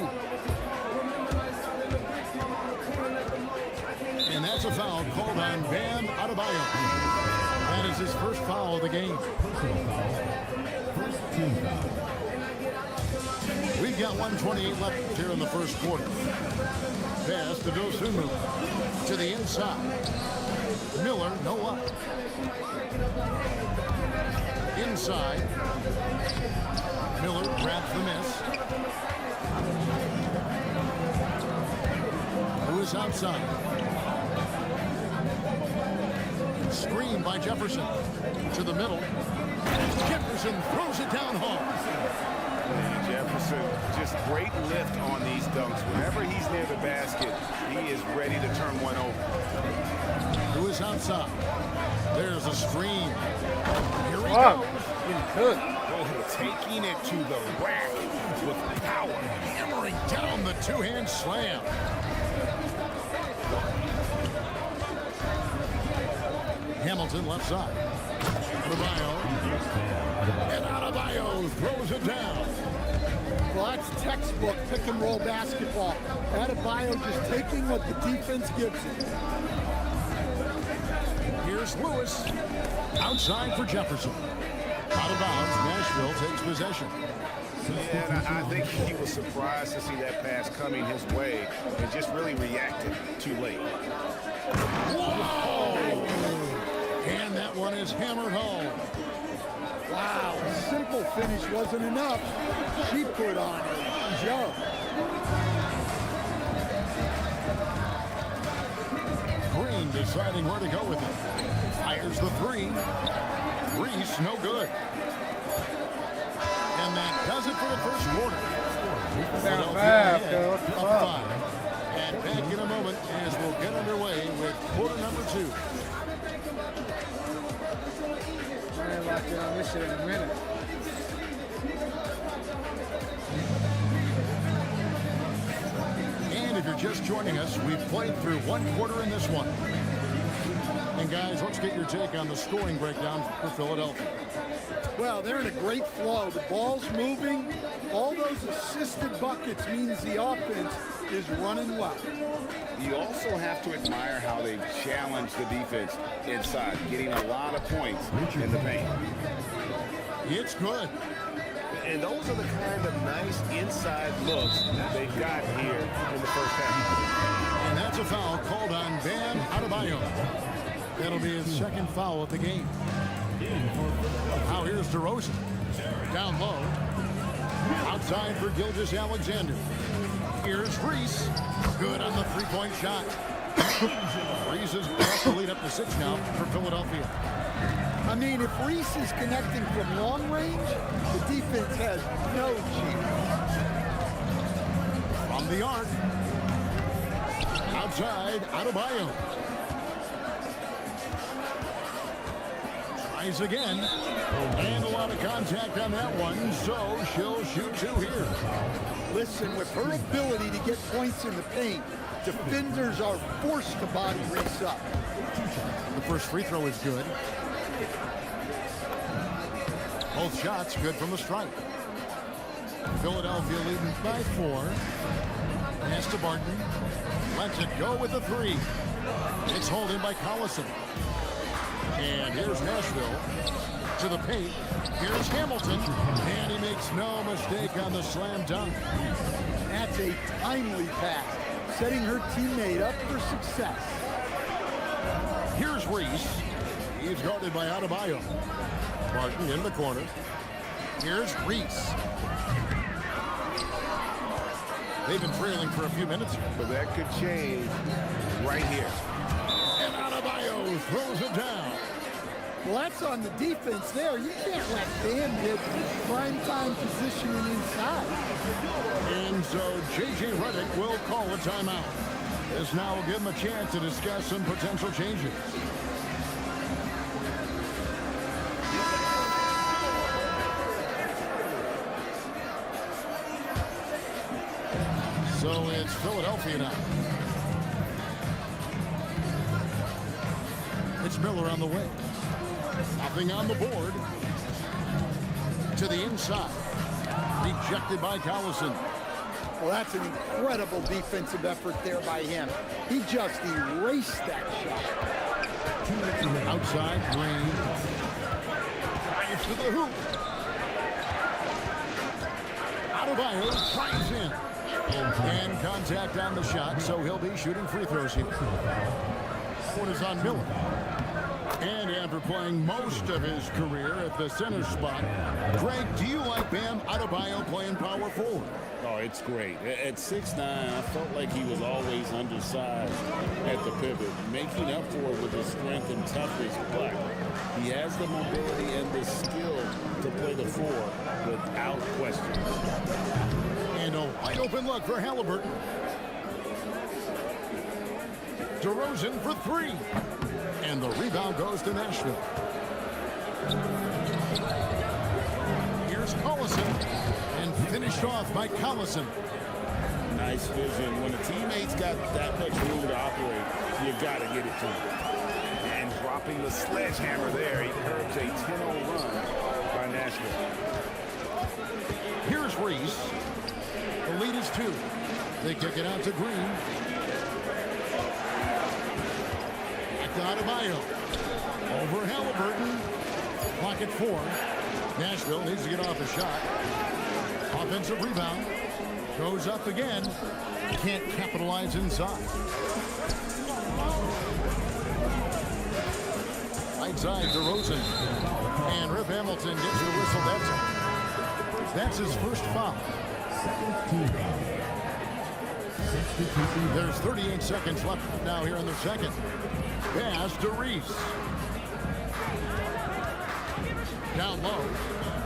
And that's a foul called on Bam Adebayo. That is his first foul of the game. We've got 1:28 left here in the first quarter. Pass to Dosunmu. To the inside. Miller, no up. Inside. Miller grabs the miss. Who is outside? Screen by Jefferson. To the middle. Jefferson throws it down home. Jefferson, just great lift on these dunks. Whenever he's near the basket, he is ready to turn one over. Who is outside? There's a screen. Here he Wow. goes. Oh, taking it to the rack with power. Hammering down the two-hand slam. Hamilton left side. Adebayo. And Adebayo throws it down. Well, that's textbook pick-and-roll basketball. Adebayo just taking what the defense gives him. Here's Lewis. Outside for Jefferson. Out of bounds. Nashville takes possession. Yeah, and I think he was surprised to see that pass coming his way and just really reacted too late. Whoa! And that one is hammered home. Wow, a simple finish wasn't enough. She put on a show. Green deciding where to go with it. Fires the three. Reese, no good. And that does it for the first quarter. Down Philadelphia 5, ahead, Phil. up 5. And back in a moment as we'll get underway with quarter number 2. I ain't locked in on this shit in a minute. And if you're just joining us, we've played through 1 quarter in this one. And guys, let's get your take on the scoring breakdown for Philadelphia. Well, they're in a great flow. The ball's moving. All those assisted buckets means the offense is running well. You also have to admire how they challenge the defense inside, getting a lot of points in the paint. It's good. And those are the kind of nice inside looks they've got here in the first half. And that's a foul called on Bam Adebayo. That'll be his second foul of the game. Now here's DeRozan. Down low. Outside for Gilgeous-Alexander. Here's Reese. Good on the three-point shot. Reese has brought the lead up to 6 now for Philadelphia. I mean, if Reese is connecting from long range, the defense has no chance. From the arc. Outside, Adebayo. Tries again. And a lot of contact on that one, so she'll shoot 2 here. Listen, with her ability to get points in the paint, defenders are forced to body Reese up. The first free throw is good. Both shots good from the stripe. Philadelphia leading by 4. Pass to Barton. Lets it go with the 3. It's hauled in by Collison. And here's Nashville to the paint. Here's Hamilton. And he makes no mistake on the slam dunk. That's a timely pass, setting her teammate up for success. Here's Reese. He's guarded by Adebayo. Barton in the corner. Here's Reese. They've been trailing for a few minutes. But that could change right here. And Adebayo throws it down. Well, that's on the defense there. You can't let Van get prime time positioning inside. And so J.J. Redick will call a timeout. This now will give him a chance to discuss some potential changes. So it's Philadelphia now. It's Miller on the way. Nothing on the board. To the inside. Rejected by Collison. Well, that's an incredible defensive effort there by him. He just erased that shot. Outside, Green. Drives to the hoop. Adebayo drives in. And contact on the shot, so he'll be shooting free throws here. One is on Miller. And after playing most of his career at the center spot, Greg, do you like Bam Adebayo playing power forward? Oh, it's great. At 6'9", I felt like he was always undersized at the pivot, making up for it with his strength and toughness, but he has the mobility and the skill to play the 4 without question. And a wide open look for Halliburton. DeRozan for 3. And the rebound goes to Nashville. Here's Collison. And finished off by Collison. Nice vision. When a teammate's got that much room to operate, you got to get it to him. And dropping the sledgehammer there, he curbs a 10-0 run by Nashville. Here's Reese. The lead is 2. They kick it out to Green. Back to Adebayo. Over Halliburton. Clock at 4. Nashville needs to get off a shot. Offensive rebound. Goes up again. Can't capitalize inside. Right side, DeRozan. And Rip Hamilton gets the whistle that time. That's his first foul. There's 38 seconds left now here in the second. Pass to Reese. Down low.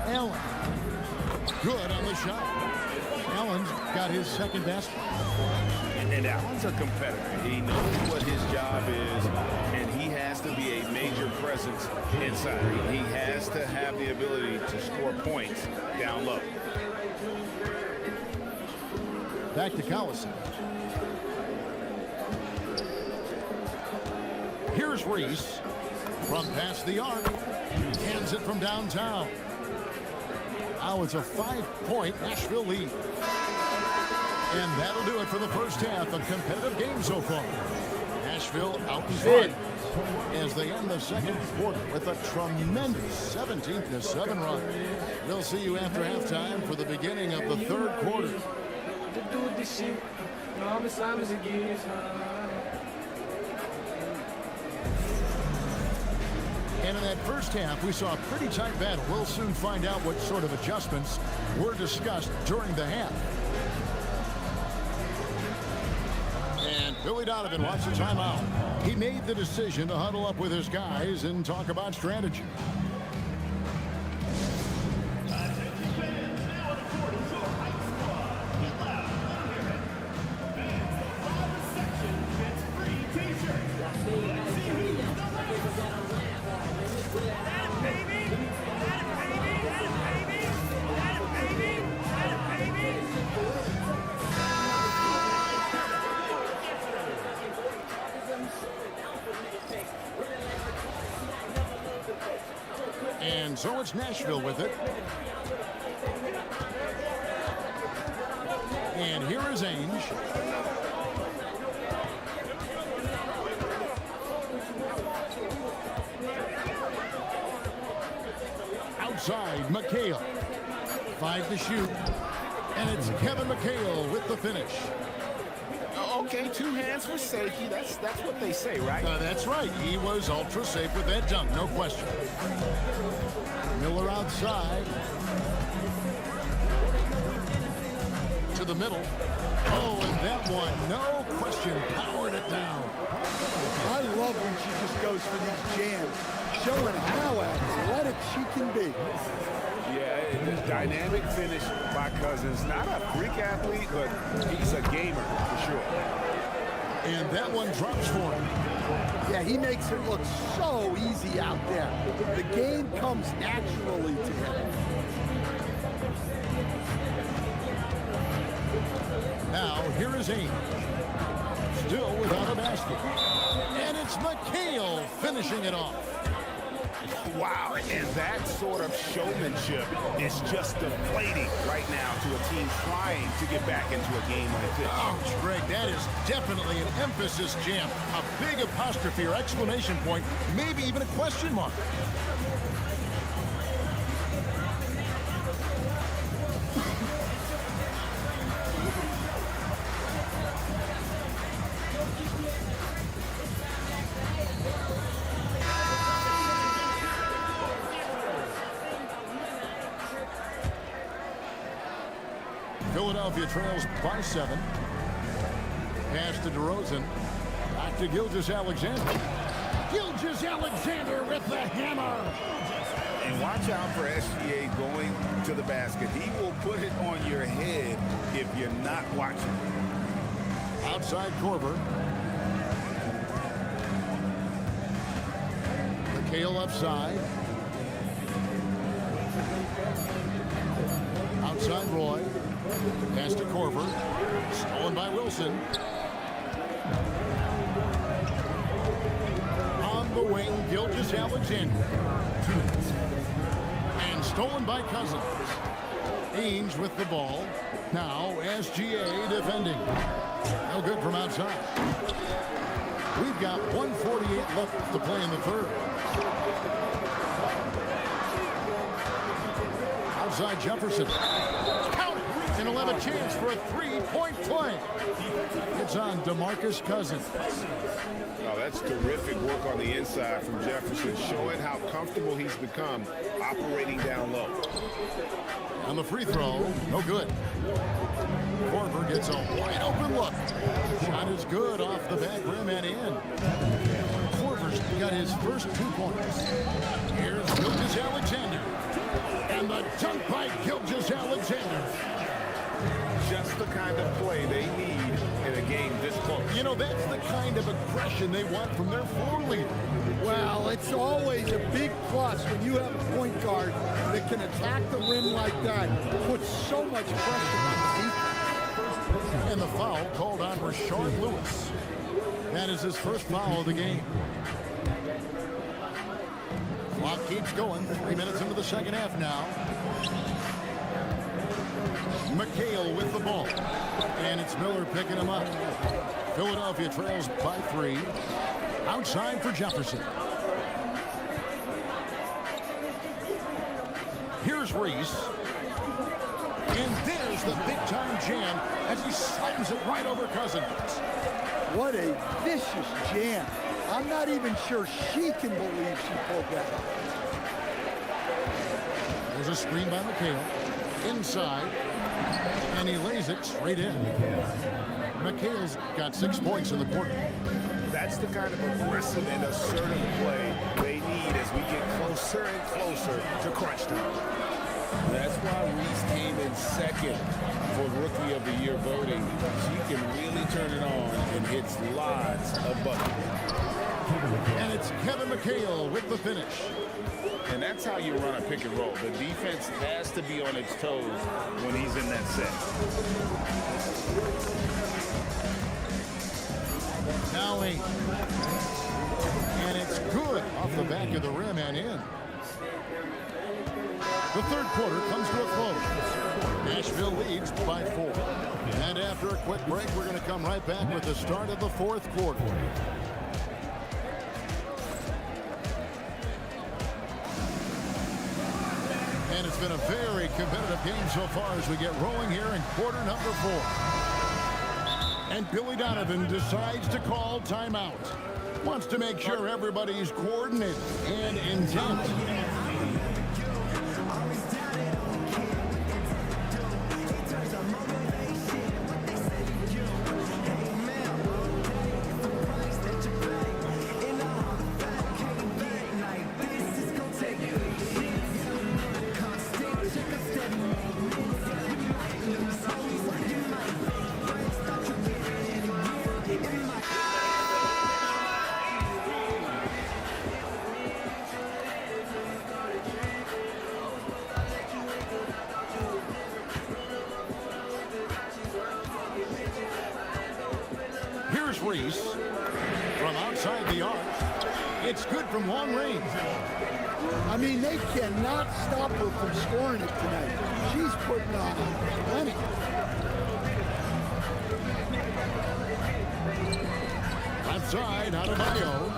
Allen. Good on the shot. Allen's got his second basket. And Allen's a competitor. He knows what his job is, and he has to be a major presence inside. He has to have the ability to score points down low. Back to Collison. Here's Reese. From past the arc. Hands it from downtown. Now it's a 5-point Nashville lead. And that'll do it for the first half. A competitive game so far. Nashville out in front as they end the second quarter with a tremendous 17-7 run. We'll see you after halftime for the beginning of the third quarter. And in that first half, we saw a pretty tight battle. We'll soon find out what sort of adjustments were discussed during the half. And Billy Donovan wants a timeout. He made the decision to huddle up with his guys and talk about strategy. And so it's Nashville with it. And here is Ainge. Outside, McHale. 5 to shoot. And it's Kevin McHale with the finish. Okay, 2 hands for safety. That's what they say, right? That's right. He was ultra safe with that dunk, no question. Miller outside. To the middle. Oh, and that one, no question, powered it down. I love when she just goes for these jams, showing how athletic she can be. Yeah, the dynamic finish by Cousins. Not a freak athlete, but he's a gamer for sure. And that one drops for him. Yeah, he makes it look so easy out there. The game comes naturally to him. Now, here is Ainge. Still without a basket. And it's McHale finishing it off. Wow, and that sort of showmanship is just deflating right now to a team trying to get back into a game like this. Ouch, Greg, that is definitely an emphasis jam. A big apostrophe or exclamation point, maybe even a question mark. Philadelphia trails by 7. Pass to DeRozan. Back to Gilgeous-Alexander. Gilgeous-Alexander with the hammer. And watch out for SGA going to the basket. He will put it on your head if you're not watching. Outside Korver. McHale upside. Outside Roy. Pass to Korver. Stolen by Wilson. On the wing, Gilgeous-Alexander. And stolen by Cousins. Ainge with the ball. Now SGA defending. No good from outside. We've got 1:48 left to play in the third. Outside Jefferson. Count! And he'll have a chance for a three-point play. It's on DeMarcus Cousins. Oh, that's terrific work on the inside from Jefferson, showing how comfortable he's become operating down low. On the free throw, no good. Korver gets a wide open look. Shot is good off the back rim and in. Korver's got his first 2 points. Here's Gilgeous-Alexander. And the dunk by Gilgeous-Alexander. Just the kind of play they need in a game this close. You know, that's the kind of aggression they want from their floor leader. Well, it's always a big plus when you have a point guard that can attack the rim like that. Puts so much pressure on the defense. And the foul called on Rashard Lewis. That is his first foul of the game. Clock keeps going. 3 minutes into the second half now. McHale with the ball. And it's Miller picking him up. Philadelphia trails by 3. Outside for Jefferson. Here's Reese. And there's the big-time jam as he slams it right over Cousins. What a vicious jam. I'm not even sure she can believe she pulled that. There's a screen by McHale. Inside. And he lays it straight in. McHale's got 6 points in the quarter. That's the kind of aggressive and assertive play they need as we get closer and closer to crunch time. That's why Reese came in second for Rookie of the Year voting. She can really turn it on and hits lots of buckets. And it's Kevin McHale with the finish. And that's how you run a pick and roll. The defense has to be on its toes when he's in that set. Now 8. And it's good off the back of the rim and in. The third quarter comes to a close. Nashville leads by 4. And after a quick break, we're going to come right back with the start of the fourth quarter. And it's been a very competitive game so far as we get rolling here in quarter number 4. And Billy Donovan decides to call timeout. Wants to make sure everybody's coordinated and intent. Here's Reese from outside the arc. It's good from long range. I mean, they cannot stop her from scoring it tonight. She's putting on plenty. Left side, Adebayo.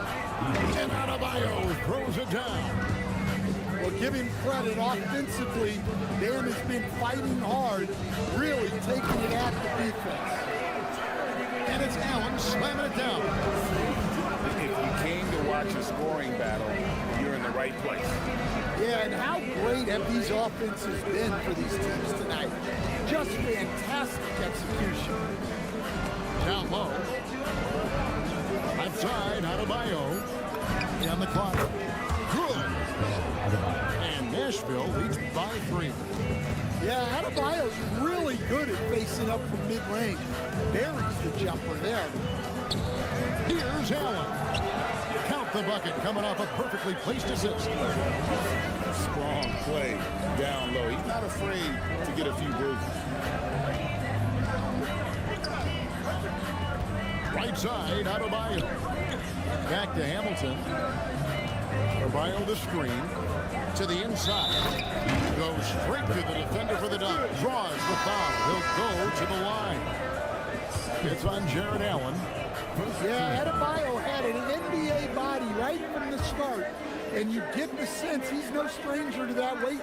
And Adebayo throws it down. Well, give him credit offensively. Dan has been fighting hard, really taking it at the defense. And it's Allen slamming it down. If you came to watch a scoring battle, you're in the right place. Yeah, and how great have these offenses been for these teams tonight? Just fantastic execution. Down low. Left side, Adebayo. On the clock. Good. And Nashville leads by 3. Yeah, Adebayo's really good at facing up from mid-range. Buries the jumper there. Here's Allen. Count the bucket coming off a perfectly placed assist. Strong play down low. He's not afraid to get a few bruises. Right side, Adebayo. Back to Hamilton. Adebayo the screen. To the inside. Goes straight to the defender for the dunk. Draws the foul. He'll go to the line. It's on Jared Allen. Yeah, Adebayo had an NBA body right from the start. And you get the sense he's no stranger to that weight.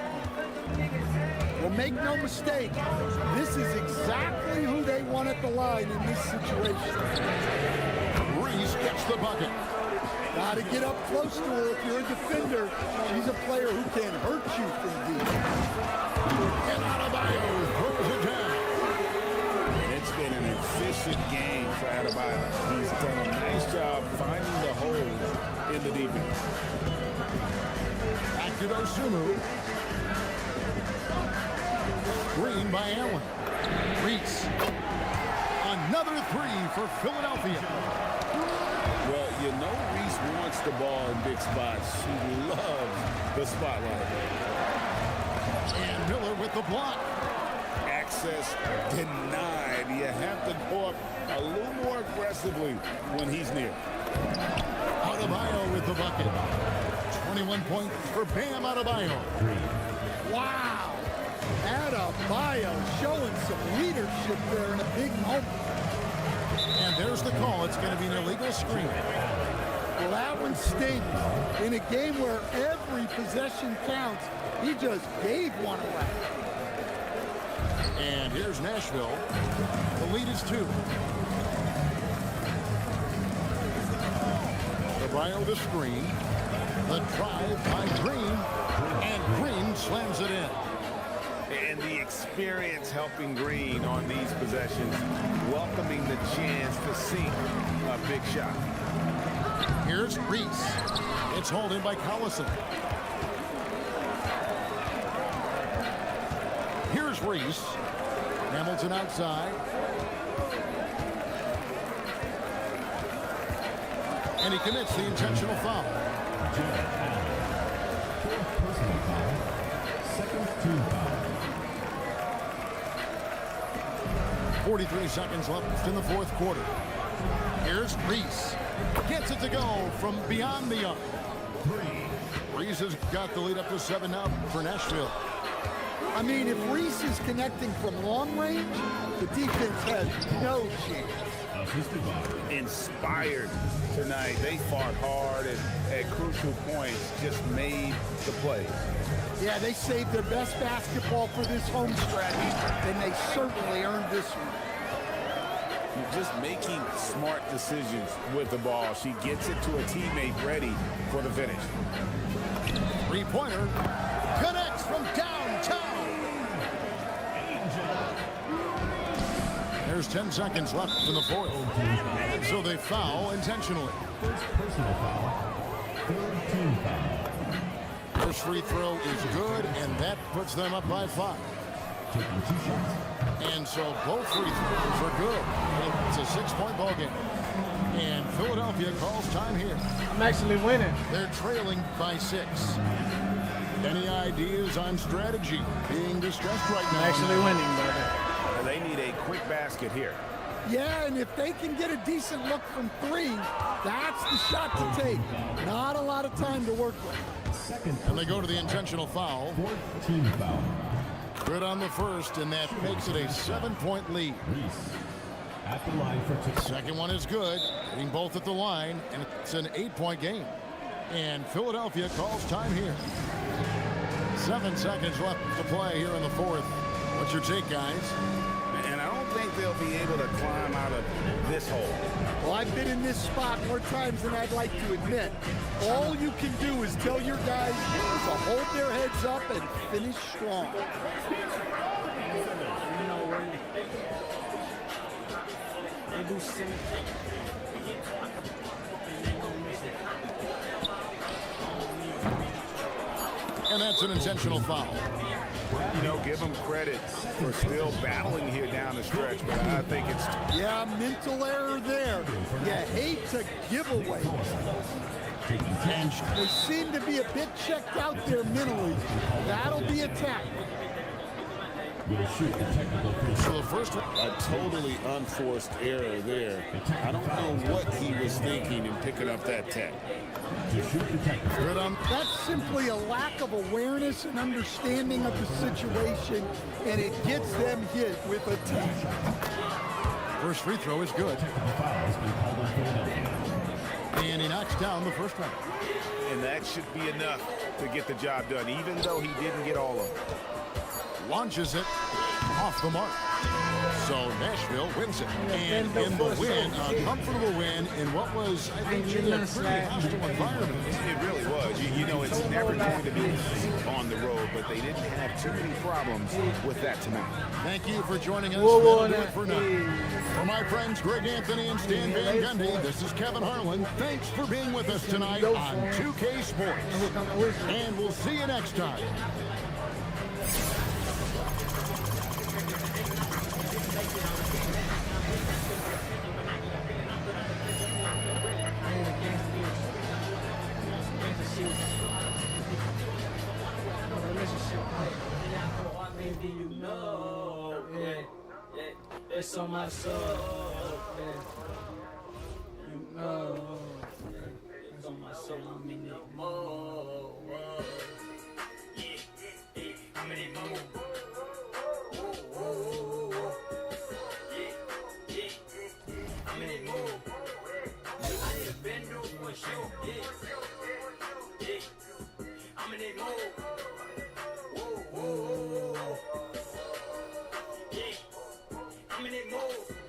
Well, make no mistake, this is exactly who they want at the line in this situation. Reese gets the bucket. Got to get up close to her if you're a defender. She's a player who can hurt you from deep. And Adebayo throws it down. It's been an efficient game for Adebayo. He's done a nice job finding the holes in the defense. Back to Osumu. Screen by Allen. Reese. Another 3 for Philadelphia. Well, you know Reese wants the ball in big spots. She loves the spotlight. And Miller with the block. Access denied. You have to go up a little more aggressively when he's near. Adebayo with the bucket. 21 points for Bam Adebayo. Wow. Adebayo showing some leadership there in a big moment. And there's the call. It's going to be an illegal screen. Well, that one stinks. In a game where every possession counts, he just gave one away. And here's Nashville. The lead is 2. Adebayo the screen. The drive by Green. And Green slams it in. And the experience helping Green on these possessions, welcoming the chance to sink a big shot. Here's Reese. It's hauled in by Collison. Here's Reese. Hamilton outside. And he commits the intentional foul. Second team foul. 43 seconds left in the fourth quarter. Here's Reese. Gets it to go from beyond the arc. Reese has got the lead up to 7 now for Nashville. I mean, if Reese is connecting from long range, the defense has no chance. Inspired tonight. They fought hard and at crucial points just made the play. Yeah, they saved their best basketball for this home stretch, and they certainly earned this one. Just making smart decisions with the ball. She gets it to a teammate ready for the finish. Three-pointer connects from downtown. There's 10 seconds left in the fourth. So they foul intentionally. First personal foul. Third team foul. First free throw is good, and that puts them up by 5. Taking 2 shots. And so both free throws are good. It's a 6-point ball game. And Philadelphia calls time here. I'm actually winning. They're trailing by 6. Any ideas on strategy being discussed right now? I'm actually winning, brother. They need a quick basket here. Yeah, and if they can get a decent look from 3, that's the shot to take. Not a lot of time to work with. Second. And they go to the intentional foul. Fourth team foul. Good on the first, and that makes it a 7-point lead. Reese at the line for 2. Second one is good, hitting both at the line, and it's an 8-point game. And Philadelphia calls time here. 7 seconds left to play here in the fourth. What's your take, guys? And I don't think they'll be able to climb out of this hole. Well, I've been in this spot more times than I'd like to admit. All you can do is tell your guys to hold their heads up and finish strong. They do sing. And that's an intentional foul. You know, give them credit for still battling here down the stretch, but I think it's... Yeah, mental error there. You hate to give away. And they seem to be a bit checked out there mentally. That'll be a tackle. Will shoot the technical free So throw. the first one. A totally unforced error there. I don't know what he was thinking in picking up that tech. To shoot the technical. Good on. That's simply a lack of awareness and understanding of the situation, and it gets them hit with a tech. First free throw is good. Technical foul has been called on Philadelphia. And he knocks down the first one. And that should be enough to get the job done, even though he didn't get all of it. Launches it off the mark. So Nashville wins it. And in the win, a comfortable win in what was, I think, a pretty hostile environment. It really was. You know, it's never going to be easy on the road, but they didn't have too many problems with that tonight. Thank you for joining us. Whoa, That'll do it for now. For my friends Greg Anthony and Stan Van Gundy, this is Kevin Harlan. Thanks for being with us tonight on 2K Sports. And we'll see you next time. Maybe you know, it's on my soul, you know, it's on my soul, I'm in it more, I'm in it more, I'm in it more, I have been through for sure, I'm in it more. I'm in it more.